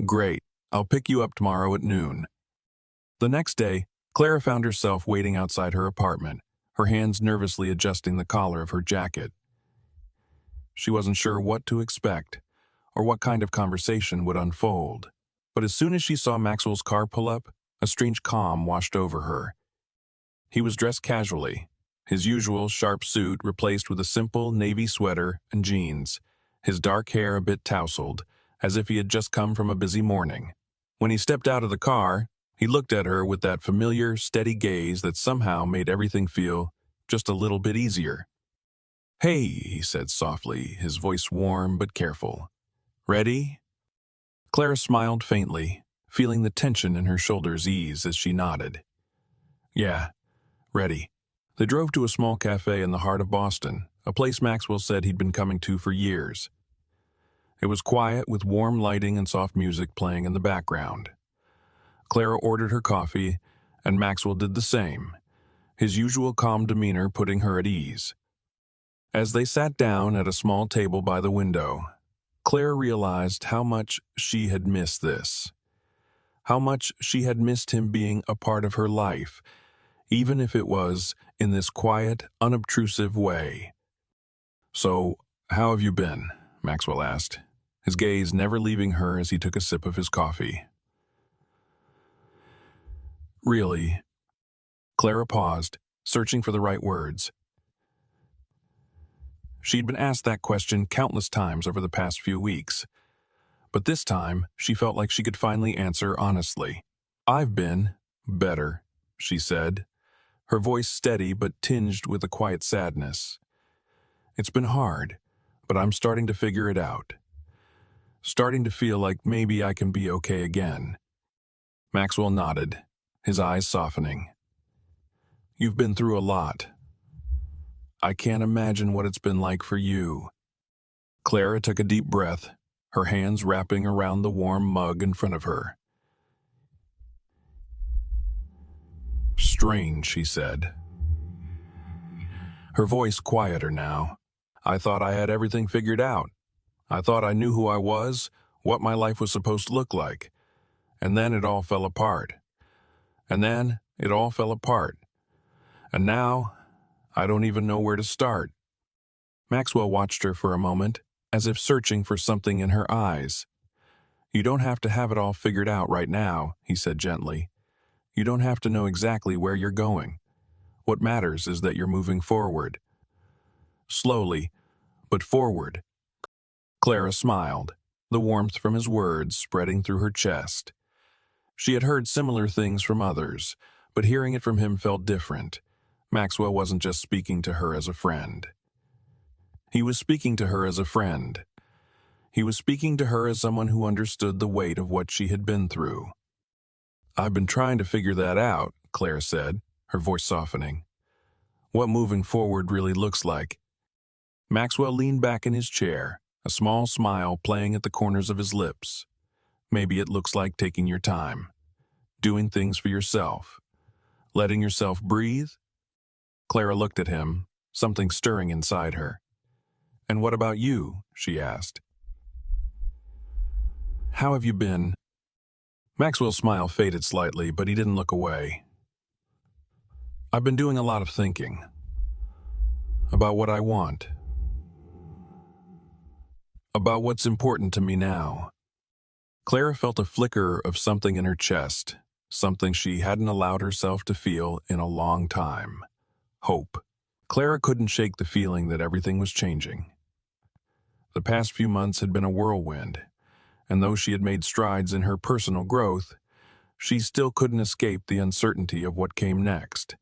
Great, I'll pick you up tomorrow at noon. The next day, Clara found herself waiting outside her apartment, her hands nervously adjusting the collar of her jacket. She wasn't sure what to expect, or what kind of conversation would unfold. But as soon as she saw Maxwell's car pull up, a strange calm washed over her. He was dressed casually, his usual sharp suit replaced with a simple navy sweater and jeans, his dark hair a bit tousled, as if he had just come from a busy morning. When he stepped out of the car, he looked at her with that familiar, steady gaze that somehow made everything feel just a little bit easier. Hey, he said softly, his voice warm but careful. Ready? Clara smiled faintly, feeling the tension in her shoulders ease as she nodded. Yeah, ready. They drove to a small cafe in the heart of Boston, a place Maxwell said he'd been coming to for years. It was quiet with warm lighting and soft music playing in the background. Clara ordered her coffee, and Maxwell did the same, his usual calm demeanor putting her at ease. As they sat down at a small table by the window, Clara realized how much she had missed this, how much she had missed him being a part of her life, even if it was in this quiet, unobtrusive way. So, how have you been? Maxwell asked, his gaze never leaving her as he took a sip of his coffee. Really? Clara paused, searching for the right words. She'd been asked that question countless times over the past few weeks, but this time she felt like she could finally answer honestly. I've been better, she said, her voice steady but tinged with a quiet sadness. It's been hard, but I'm starting to figure it out. Starting to feel like maybe I can be okay again. Maxwell nodded, his eyes softening. You've been through a lot. I can't imagine what it's been like for you. Clara took a deep breath, her hands wrapping around the warm mug in front of her. Strange, she said, her voice quieter now. I thought I had everything figured out. I thought I knew who I was, what my life was supposed to look like. And then it all fell apart. And then it all fell apart. And now, I don't even know where to start. Maxwell watched her for a moment, as if searching for something in her eyes. You don't have to have it all figured out right now, he said gently. You don't have to know exactly where you're going. What matters is that you're moving forward. Slowly, but forward. Clara smiled, the warmth from his words spreading through her chest. She had heard similar things from others, but hearing it from him felt different. Maxwell wasn't just speaking to her as a friend. He was speaking to her as a friend. He was speaking to her as someone who understood the weight of what she had been through. I've been trying to figure that out, Clara said, her voice softening. What moving forward really looks like. Maxwell leaned back in his chair, a small smile playing at the corners of his lips. Maybe it looks like taking your time, doing things for yourself, letting yourself breathe. Clara looked at him, something stirring inside her. "And what about you?" she asked. "How have you been?" Maxwell's smile faded slightly, but he didn't look away. "I've been doing a lot of thinking about what I want, about what's important to me now." Clara felt a flicker of something in her chest, something she hadn't allowed herself to feel in a long time. Hope. Clara couldn't shake the feeling that everything was changing. The past few months had been a whirlwind, and though she had made strides in her personal growth, she still couldn't escape the uncertainty of what came next.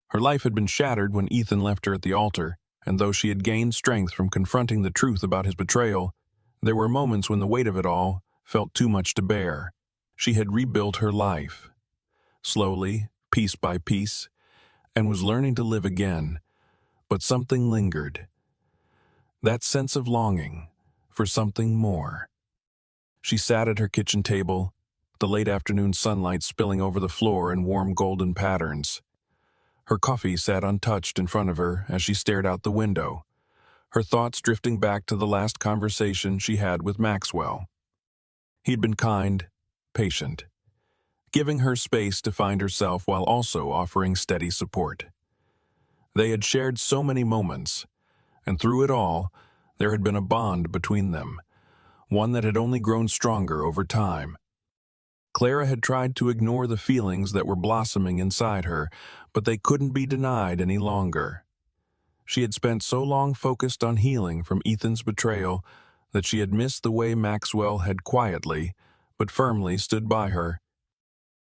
Her life had been shattered when Ethan left her at the altar, and though she had gained strength from confronting the truth about his betrayal, there were moments when the weight of it all felt too much to bear. She had rebuilt her life, slowly, piece by piece, and was learning to live again, but something lingered. That sense of longing for something more. She sat at her kitchen table, the late afternoon sunlight spilling over the floor in warm golden patterns. Her coffee sat untouched in front of her as she stared out the window, her thoughts drifting back to the last conversation she had with Maxwell. He'd been kind, patient, giving her space to find herself while also offering steady support. They had shared so many moments, and through it all, there had been a bond between them, one that had only grown stronger over time. Clara had tried to ignore the feelings that were blossoming inside her, but they couldn't be denied any longer. She had spent so long focused on healing from Ethan's betrayal that she had missed the way Maxwell had quietly, but firmly stood by her.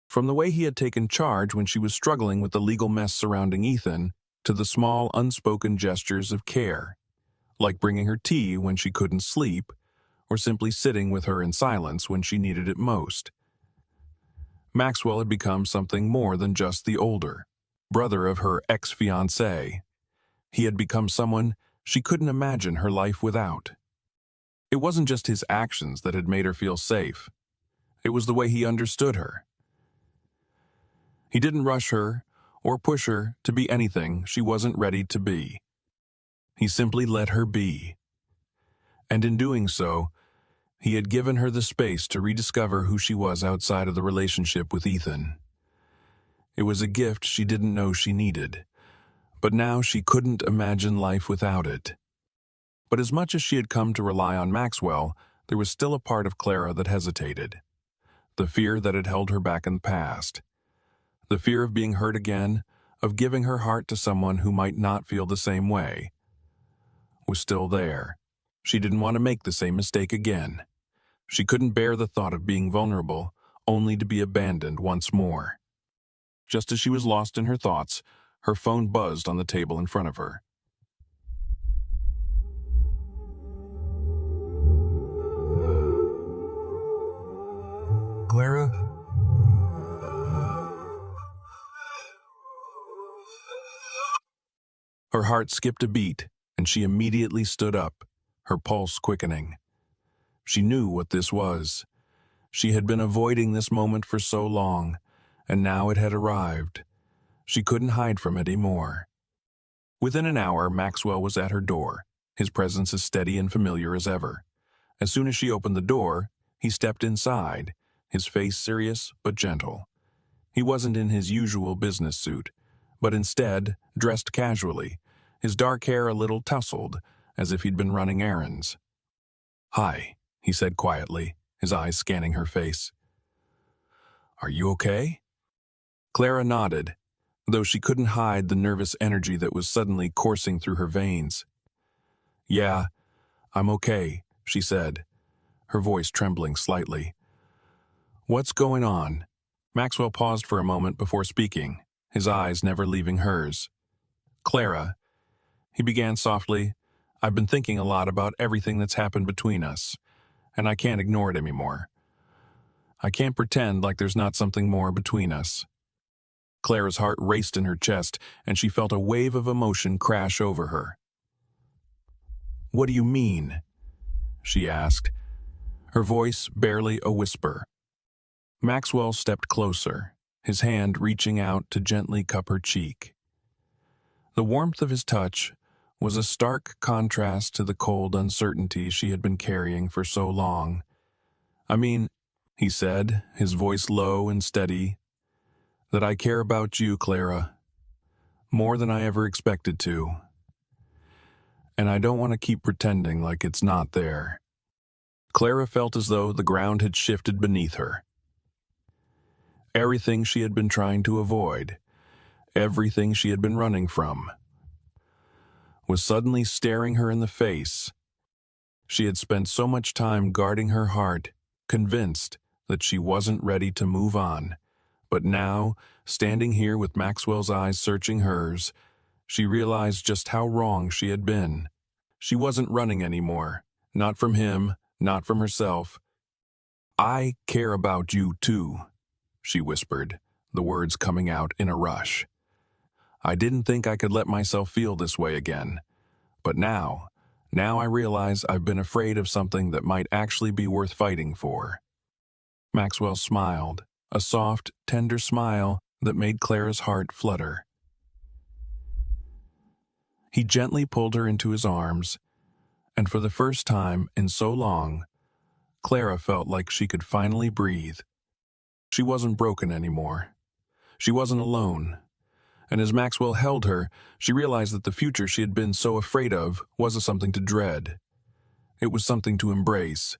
From the way he had taken charge when she was struggling with the legal mess surrounding Ethan, to the small, unspoken gestures of care, like bringing her tea when she couldn't sleep, or simply sitting with her in silence when she needed it most. Maxwell had become something more than just the older brother of her ex-fiancé. He had become someone she couldn't imagine her life without. It wasn't just his actions that had made her feel safe. It was the way he understood her. He didn't rush her or push her to be anything she wasn't ready to be. He simply let her be. And in doing so, he had given her the space to rediscover who she was outside of the relationship with Ethan. It was a gift she didn't know she needed, but now she couldn't imagine life without it. But as much as she had come to rely on Maxwell, there was still a part of Clara that hesitated. The fear that had held her back in the past. The fear of being hurt again, of giving her heart to someone who might not feel the same way, was still there. She didn't want to make the same mistake again. She couldn't bear the thought of being vulnerable, only to be abandoned once more. Just as she was lost in her thoughts, her phone buzzed on the table in front of her. Clara? Her heart skipped a beat, and she immediately stood up, her pulse quickening. She knew what this was. She had been avoiding this moment for so long, and now it had arrived. She couldn't hide from it anymore. Within an hour, Maxwell was at her door, his presence as steady and familiar as ever. As soon as she opened the door, he stepped inside, his face serious but gentle. He wasn't in his usual business suit, but instead dressed casually, his dark hair a little tousled, as if he'd been running errands. "Hi," he said quietly, his eyes scanning her face. "Are you okay?" Clara nodded, though she couldn't hide the nervous energy that was suddenly coursing through her veins. "Yeah, I'm okay," she said, her voice trembling slightly. "What's going on?" Maxwell paused for a moment before speaking, his eyes never leaving hers. "Clara," he began softly, "I've been thinking a lot about everything that's happened between us, and I can't ignore it anymore. I can't pretend like there's not something more between us." Clara's heart raced in her chest, and she felt a wave of emotion crash over her. "What do you mean?" she asked, her voice barely a whisper. Maxwell stepped closer, his hand reaching out to gently cup her cheek. The warmth of his touch was a stark contrast to the cold uncertainty she had been carrying for so long. "I mean," he said, his voice low and steady, "that I care about you, Clara, more than I ever expected to. And I don't want to keep pretending like it's not there." Clara felt as though the ground had shifted beneath her. Everything she had been trying to avoid, everything she had been running from, was suddenly staring her in the face. She had spent so much time guarding her heart, convinced that she wasn't ready to move on. But now, standing here with Maxwell's eyes searching hers, she realized just how wrong she had been. She wasn't running anymore, not from him, not from herself. "I care about you too," she whispered, the words coming out in a rush. "I didn't think I could let myself feel this way again. But now I realize I've been afraid of something that might actually be worth fighting for." Maxwell smiled, a soft, tender smile that made Clara's heart flutter. He gently pulled her into his arms, and for the first time in so long, Clara felt like she could finally breathe. She wasn't broken anymore. She wasn't alone. And as Maxwell held her, she realized that the future she had been so afraid of wasn't something to dread. It was something to embrace.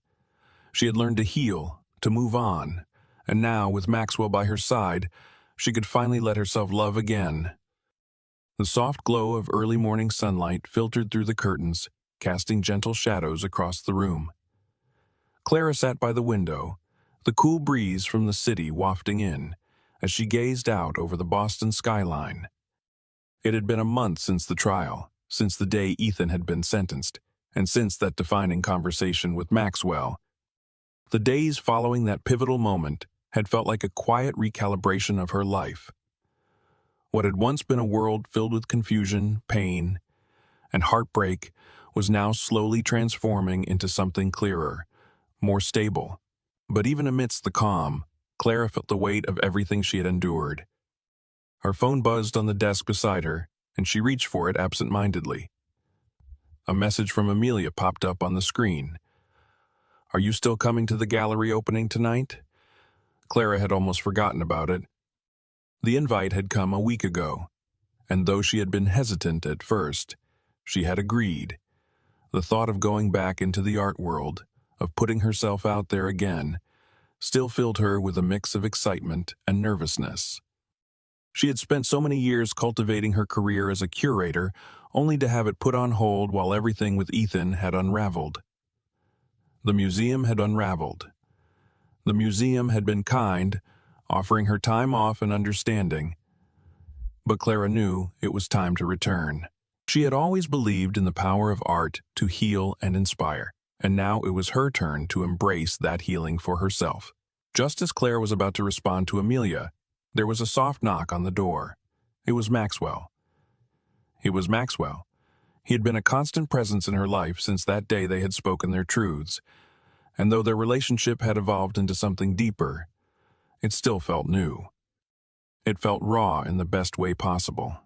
She had learned to heal, to move on, and now, with Maxwell by her side, she could finally let herself love again. The soft glow of early morning sunlight filtered through the curtains, casting gentle shadows across the room. Clara sat by the window, the cool breeze from the city wafting in, as she gazed out over the Boston skyline. It had been a month since the trial, since the day Ethan had been sentenced, and since that defining conversation with Maxwell. The days following that pivotal moment had felt like a quiet recalibration of her life. What had once been a world filled with confusion, pain, and heartbreak was now slowly transforming into something clearer, more stable. But even amidst the calm, Clara felt the weight of everything she had endured. Her phone buzzed on the desk beside her, and she reached for it absent-mindedly. A message from Amelia popped up on the screen. "Are you still coming to the gallery opening tonight?" Clara had almost forgotten about it. The invite had come a week ago, and though she had been hesitant at first, she had agreed. The thought of going back into the art world, of putting herself out there again, still filled her with a mix of excitement and nervousness. She had spent so many years cultivating her career as a curator, only to have it put on hold while everything with Ethan had unraveled. The museum had unraveled. The museum had been kind, offering her time off and understanding. But Clara knew it was time to return. She had always believed in the power of art to heal and inspire, and now it was her turn to embrace that healing for herself. Just as Clara was about to respond to Amelia, there was a soft knock on the door. It was Maxwell. It was Maxwell. He had been a constant presence in her life since that day they had spoken their truths, and though their relationship had evolved into something deeper, it still felt new. It felt raw in the best way possible.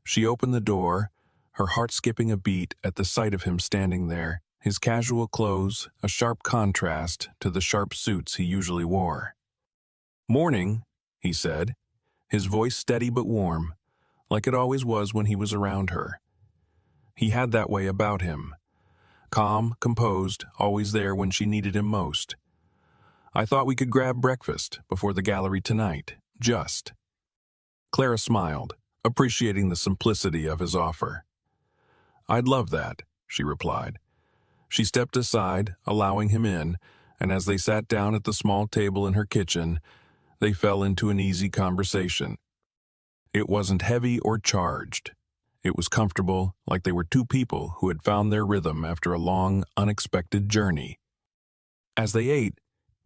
She opened the door, her heart skipping a beat at the sight of him standing there, his casual clothes a sharp contrast to the sharp suits he usually wore. "Morning," he said, his voice steady but warm, like it always was when he was around her. He had that way about him. Calm, composed, always there when she needed him most. "I thought we could grab breakfast before the gallery tonight, just." Clara smiled, appreciating the simplicity of his offer. "I'd love that," she replied. She stepped aside, allowing him in, and as they sat down at the small table in her kitchen, they fell into an easy conversation. It wasn't heavy or charged. It was comfortable, like they were two people who had found their rhythm after a long, unexpected journey. As they ate,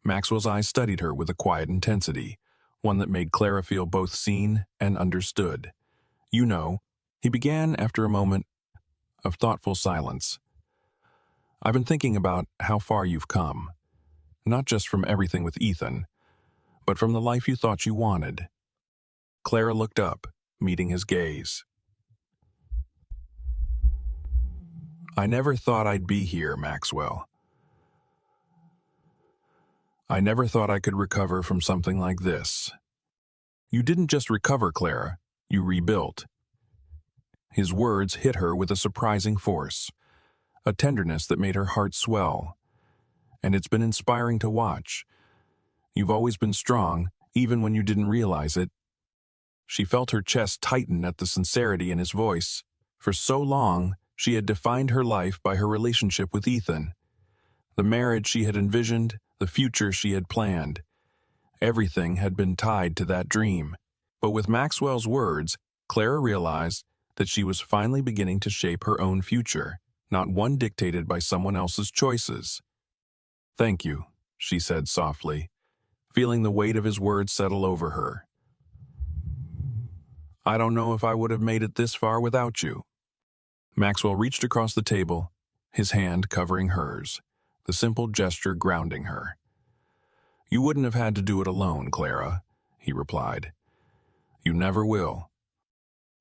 Maxwell's eyes studied her with a quiet intensity, one that made Clara feel both seen and understood. "You know," he began after a moment, of thoughtful silence. "I've been thinking about how far you've come, not just from everything with Ethan, but from the life you thought you wanted." Clara looked up, meeting his gaze. "I never thought I'd be here, Maxwell. I never thought I could recover from something like this." "You didn't just recover, Clara. You rebuilt." His words hit her with a surprising force, a tenderness that made her heart swell. "And it's been inspiring to watch. You've always been strong, even when you didn't realize it." She felt her chest tighten at the sincerity in his voice. For so long, she had defined her life by her relationship with Ethan. The marriage she had envisioned, the future she had planned. Everything had been tied to that dream. But with Maxwell's words, Clara realized that she was finally beginning to shape her own future, not one dictated by someone else's choices. "Thank you," she said softly, feeling the weight of his words settle over her. "I don't know if I would have made it this far without you." Maxwell reached across the table, his hand covering hers, the simple gesture grounding her. "You wouldn't have had to do it alone, Clara," he replied. "You never will."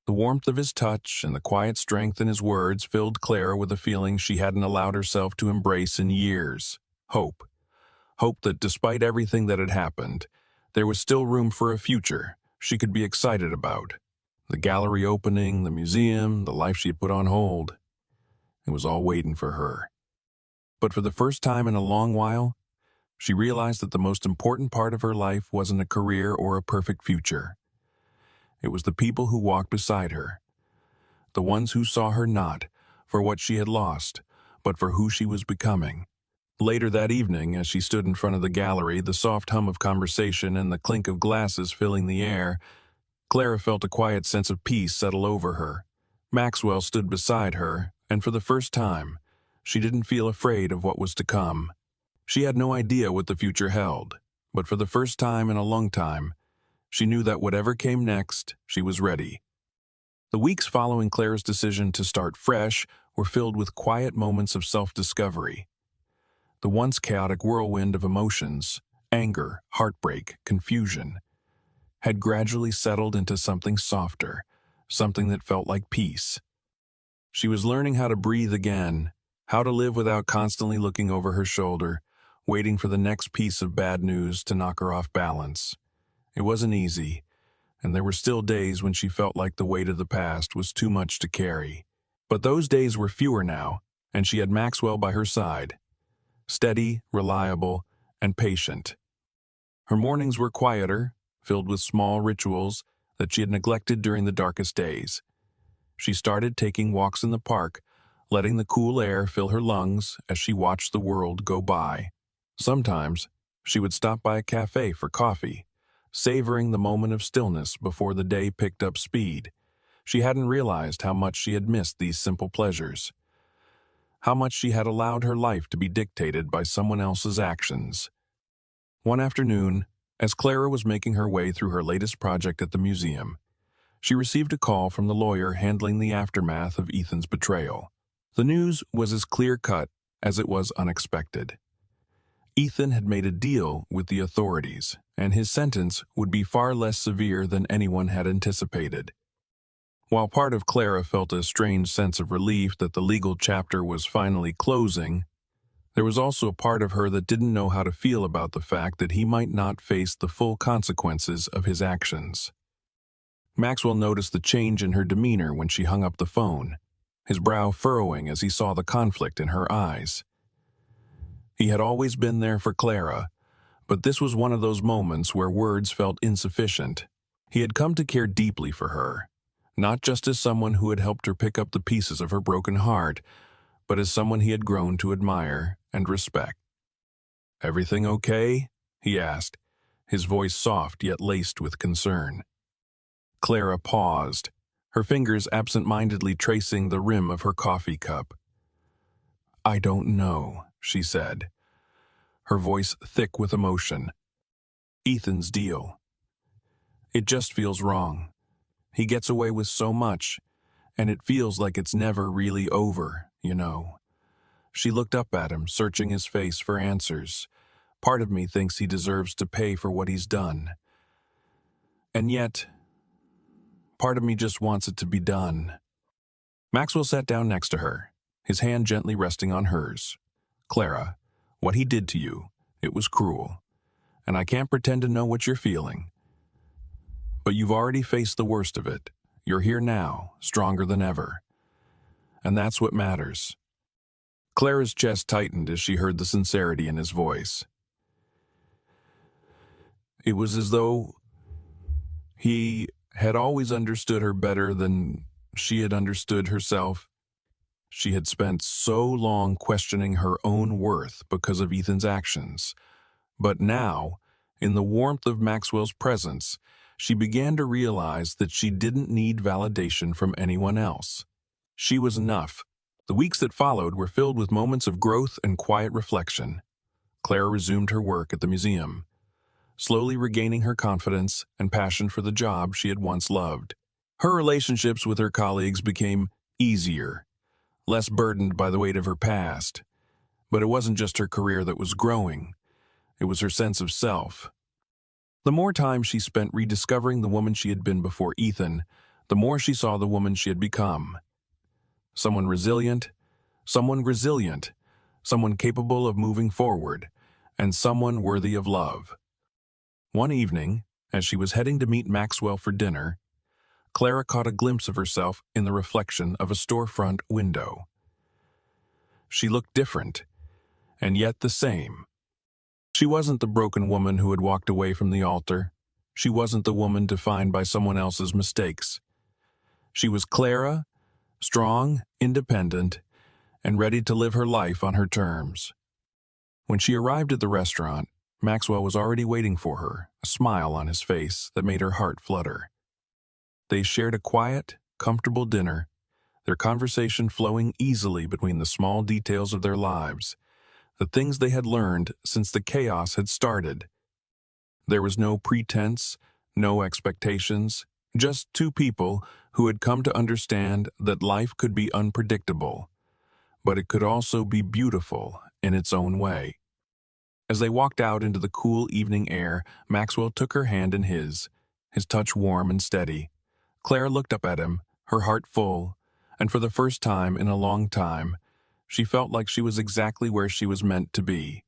The warmth of his touch and the quiet strength in his words filled Clara with a feeling she hadn't allowed herself to embrace in years. Hope. Hope that despite everything that had happened, there was still room for a future she could be excited about. The gallery opening, the museum, the life she had put on hold. It was all waiting for her. But for the first time in a long while, she realized that the most important part of her life wasn't a career or a perfect future. It was the people who walked beside her, the ones who saw her not for what she had lost, but for who she was becoming. Later that evening, as she stood in front of the gallery, the soft hum of conversation and the clink of glasses filling the air, Clara felt a quiet sense of peace settle over her. Maxwell stood beside her, and for the first time, she didn't feel afraid of what was to come. She had no idea what the future held, but for the first time in a long time, she knew that whatever came next, she was ready. The weeks following Clara's decision to start fresh were filled with quiet moments of self-discovery. The once chaotic whirlwind of emotions, anger, heartbreak, confusion, had gradually settled into something softer, something that felt like peace. She was learning how to breathe again, how to live without constantly looking over her shoulder, waiting for the next piece of bad news to knock her off balance. It wasn't easy, and there were still days when she felt like the weight of the past was too much to carry. But those days were fewer now, and she had Maxwell by her side, steady, reliable, and patient. Her mornings were quieter, filled with small rituals that she had neglected during the darkest days. She started taking walks in the park, letting the cool air fill her lungs as she watched the world go by. Sometimes, she would stop by a cafe for coffee, savoring the moment of stillness before the day picked up speed. She hadn't realized how much she had missed these simple pleasures, how much she had allowed her life to be dictated by someone else's actions. One afternoon, as Clara was making her way through her latest project at the museum, she received a call from the lawyer handling the aftermath of Ethan's betrayal. The news was as clear-cut as it was unexpected. Ethan had made a deal with the authorities, and his sentence would be far less severe than anyone had anticipated. While part of Clara felt a strange sense of relief that the legal chapter was finally closing, there was also a part of her that didn't know how to feel about the fact that he might not face the full consequences of his actions. Maxwell noticed the change in her demeanor when she hung up the phone, his brow furrowing as he saw the conflict in her eyes. He had always been there for Clara, but this was one of those moments where words felt insufficient. He had come to care deeply for her, not just as someone who had helped her pick up the pieces of her broken heart, but as someone he had grown to admire and respect. "Everything okay?" he asked, his voice soft yet laced with concern. Clara paused, her fingers absent-mindedly tracing the rim of her coffee cup. "I don't know," she said, her voice thick with emotion. "Ethan's deal. It just feels wrong. He gets away with so much, and it feels like it's never really over, you know." She looked up at him, searching his face for answers. "Part of me thinks he deserves to pay for what he's done. And yet, part of me just wants it to be done." Maxwell sat down next to her, his hand gently resting on hers. "Clara, what he did to you, it was cruel. And I can't pretend to know what you're feeling. But you've already faced the worst of it. You're here now, stronger than ever. And that's what matters." Clara's chest tightened as she heard the sincerity in his voice. It was as though he had always understood her better than she had understood herself. She had spent so long questioning her own worth because of Ethan's actions. But now, in the warmth of Maxwell's presence, she began to realize that she didn't need validation from anyone else. She was enough. The weeks that followed were filled with moments of growth and quiet reflection. Clara resumed her work at the museum, slowly regaining her confidence and passion for the job she had once loved. Her relationships with her colleagues became easier, less burdened by the weight of her past. But it wasn't just her career that was growing, it was her sense of self. The more time she spent rediscovering the woman she had been before Ethan, the more she saw the woman she had become. Someone resilient, someone capable of moving forward, and someone worthy of love. One evening, as she was heading to meet Maxwell for dinner, Clara caught a glimpse of herself in the reflection of a storefront window. She looked different, and yet the same. She wasn't the broken woman who had walked away from the altar. She wasn't the woman defined by someone else's mistakes. She was Clara, strong, independent, and ready to live her life on her terms. When she arrived at the restaurant, Maxwell was already waiting for her, a smile on his face that made her heart flutter. They shared a quiet, comfortable dinner, their conversation flowing easily between the small details of their lives, the things they had learned since the chaos had started. There was no pretense, no expectations, just two people who had come to understand that life could be unpredictable, but it could also be beautiful in its own way. As they walked out into the cool evening air, Maxwell took her hand in his touch warm and steady. Clara looked up at him, her heart full, and for the first time in a long time, she felt like she was exactly where she was meant to be.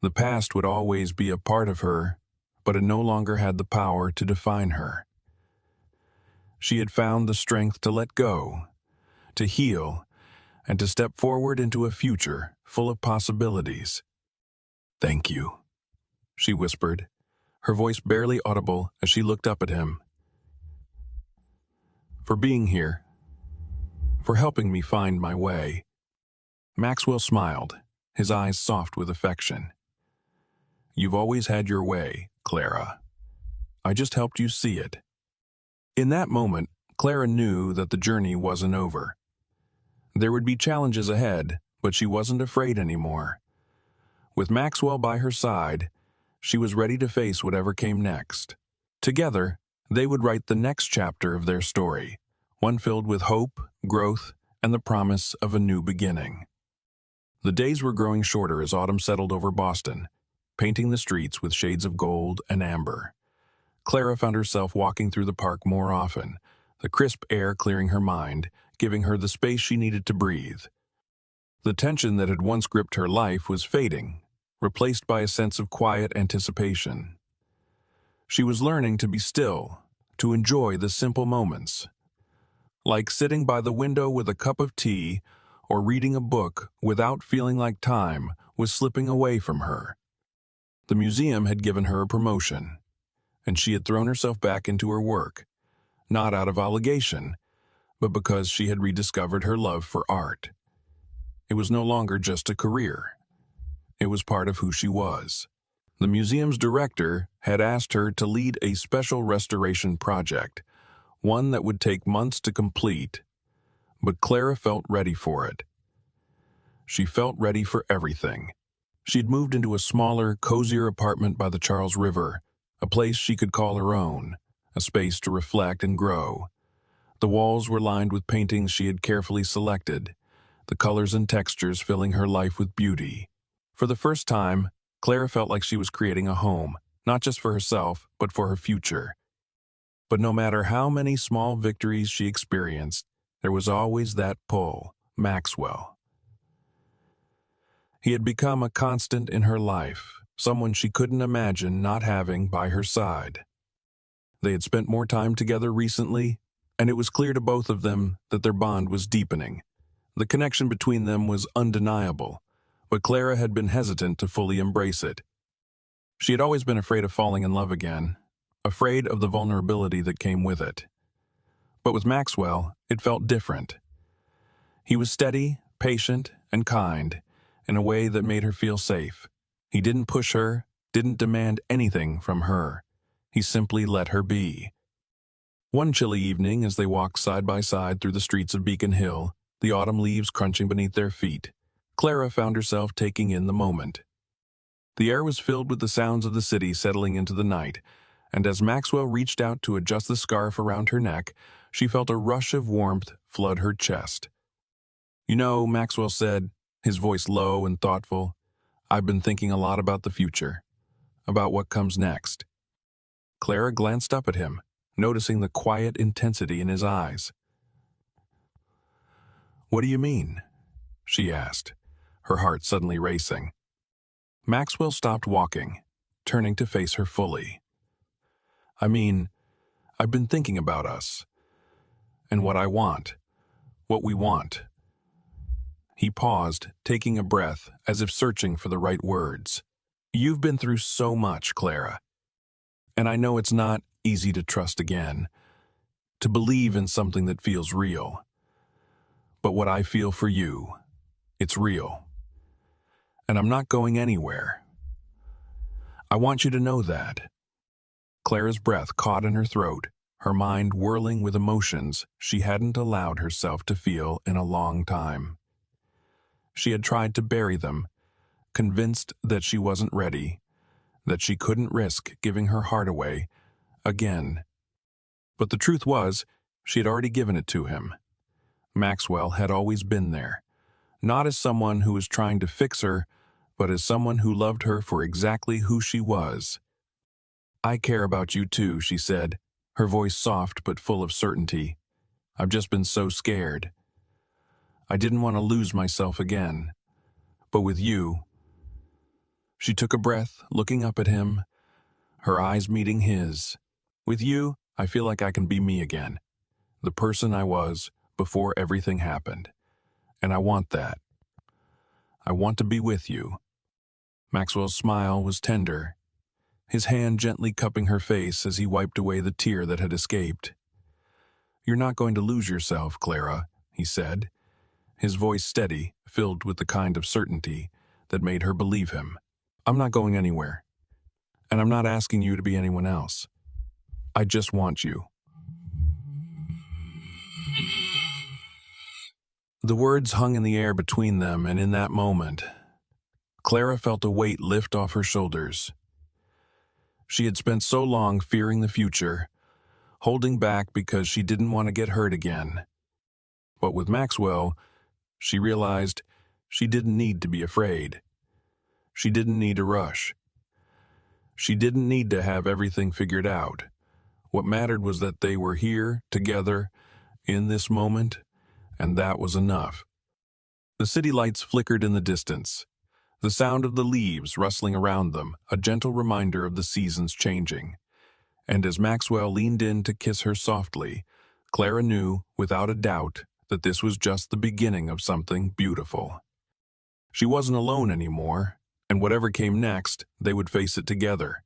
The past would always be a part of her, but it no longer had the power to define her. She had found the strength to let go, to heal, and to step forward into a future full of possibilities. "Thank you," she whispered, her voice barely audible as she looked up at him. "For being here, for helping me find my way." Maxwell smiled, his eyes soft with affection. "You've always had your way, Clara. I just helped you see it." In that moment, Clara knew that the journey wasn't over. There would be challenges ahead, but she wasn't afraid anymore. With Maxwell by her side, she was ready to face whatever came next. Together, they would write the next chapter of their story, one filled with hope, growth, and the promise of a new beginning. The days were growing shorter as autumn settled over Boston, painting the streets with shades of gold and amber. Clara found herself walking through the park more often, the crisp air clearing her mind, giving her the space she needed to breathe. The tension that had once gripped her life was fading, replaced by a sense of quiet anticipation. She was learning to be still, to enjoy the simple moments, like sitting by the window with a cup of tea or reading a book without feeling like time was slipping away from her. The museum had given her a promotion, and she had thrown herself back into her work, not out of obligation, but because she had rediscovered her love for art. It was no longer just a career. It was part of who she was. The museum's director had asked her to lead a special restoration project, one that would take months to complete, but Clara felt ready for it. She felt ready for everything. She'd moved into a smaller, cozier apartment by the Charles River, a place she could call her own, a space to reflect and grow. The walls were lined with paintings she had carefully selected, the colors and textures filling her life with beauty. For the first time, Clara felt like she was creating a home, not just for herself, but for her future. But no matter how many small victories she experienced, there was always that pull, Maxwell. He had become a constant in her life, someone she couldn't imagine not having by her side. They had spent more time together recently, and it was clear to both of them that their bond was deepening. The connection between them was undeniable, but Clara had been hesitant to fully embrace it. She had always been afraid of falling in love again, afraid of the vulnerability that came with it. But with Maxwell, it felt different. He was steady, patient, and kind, in a way that made her feel safe. He didn't push her, didn't demand anything from her. He simply let her be. One chilly evening, as they walked side by side through the streets of Beacon Hill, the autumn leaves crunching beneath their feet, Clara found herself taking in the moment. The air was filled with the sounds of the city settling into the night, and as Maxwell reached out to adjust the scarf around her neck, she felt a rush of warmth flood her chest. "You know," Maxwell said, his voice low and thoughtful, "I've been thinking a lot about the future, about what comes next." Clara glanced up at him, noticing the quiet intensity in his eyes. "What do you mean?" she asked, her heart suddenly racing. Maxwell stopped walking, turning to face her fully. "I mean, I've been thinking about us, and what I want, what we want." He paused, taking a breath, as if searching for the right words. "You've been through so much, Clara, and I know it's not easy to trust again, to believe in something that feels real. But what I feel for you, it's real. And I'm not going anywhere. I want you to know that." Clara's breath caught in her throat, her mind whirling with emotions she hadn't allowed herself to feel in a long time. She had tried to bury them, convinced that she wasn't ready, that she couldn't risk giving her heart away again. But the truth was, she had already given it to him. Maxwell had always been there, not as someone who was trying to fix her, but as someone who loved her for exactly who she was. "I care about you too," she said, her voice soft but full of certainty. "I've just been so scared. I didn't want to lose myself again. But with you—" She took a breath, looking up at him, her eyes meeting his. "With you, I feel like I can be me again, the person I was before everything happened. And I want that. I want to be with you." Maxwell's smile was tender, his hand gently cupping her face as he wiped away the tear that had escaped. "You're not going to lose yourself, Clara," he said, his voice steady, filled with the kind of certainty that made her believe him. "I'm not going anywhere, and I'm not asking you to be anyone else. I just want you." The words hung in the air between them, and in that moment, Clara felt a weight lift off her shoulders. She had spent so long fearing the future, holding back because she didn't want to get hurt again. But with Maxwell, she realized she didn't need to be afraid. She didn't need to rush. She didn't need to have everything figured out. What mattered was that they were here, together, in this moment, and that was enough. The city lights flickered in the distance, the sound of the leaves rustling around them, a gentle reminder of the seasons changing. And as Maxwell leaned in to kiss her softly, Clara knew, without a doubt, that this was just the beginning of something beautiful. She wasn't alone anymore, and whatever came next, they would face it together.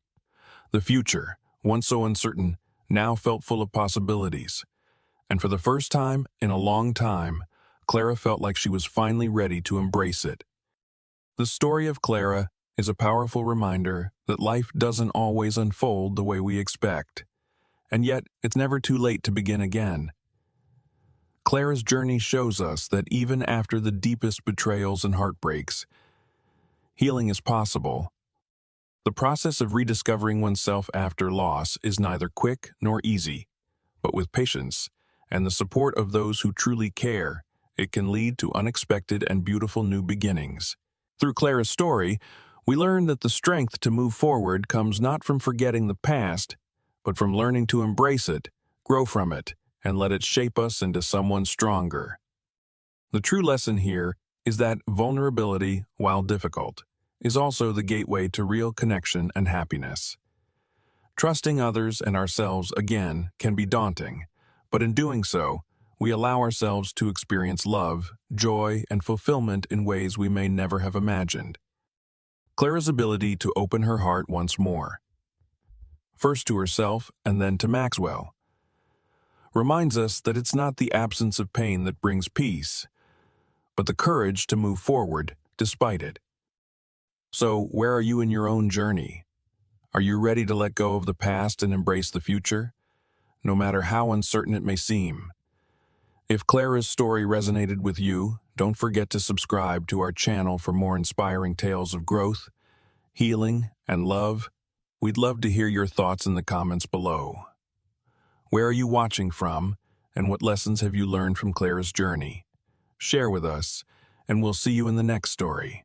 The future, once so uncertain, now felt full of possibilities. And for the first time in a long time, Clara felt like she was finally ready to embrace it. The story of Clara is a powerful reminder that life doesn't always unfold the way we expect, and yet it's never too late to begin again. Clara's journey shows us that even after the deepest betrayals and heartbreaks, healing is possible. The process of rediscovering oneself after loss is neither quick nor easy, but with patience and the support of those who truly care, it can lead to unexpected and beautiful new beginnings. Through Clara's story, we learn that the strength to move forward comes not from forgetting the past, but from learning to embrace it, grow from it, and let it shape us into someone stronger. The true lesson here is that vulnerability, while difficult, is also the gateway to real connection and happiness. Trusting others and ourselves again can be daunting, but in doing so, we allow ourselves to experience love, joy, and fulfillment in ways we may never have imagined. Clara's ability to open her heart once more, first to herself and then to Maxwell, reminds us that it's not the absence of pain that brings peace, but the courage to move forward despite it. So, where are you in your own journey? Are you ready to let go of the past and embrace the future, no matter how uncertain it may seem? If Clara's story resonated with you, don't forget to subscribe to our channel for more inspiring tales of growth, healing, and love. We'd love to hear your thoughts in the comments below. Where are you watching from, and what lessons have you learned from Clara's journey? Share with us, and we'll see you in the next story.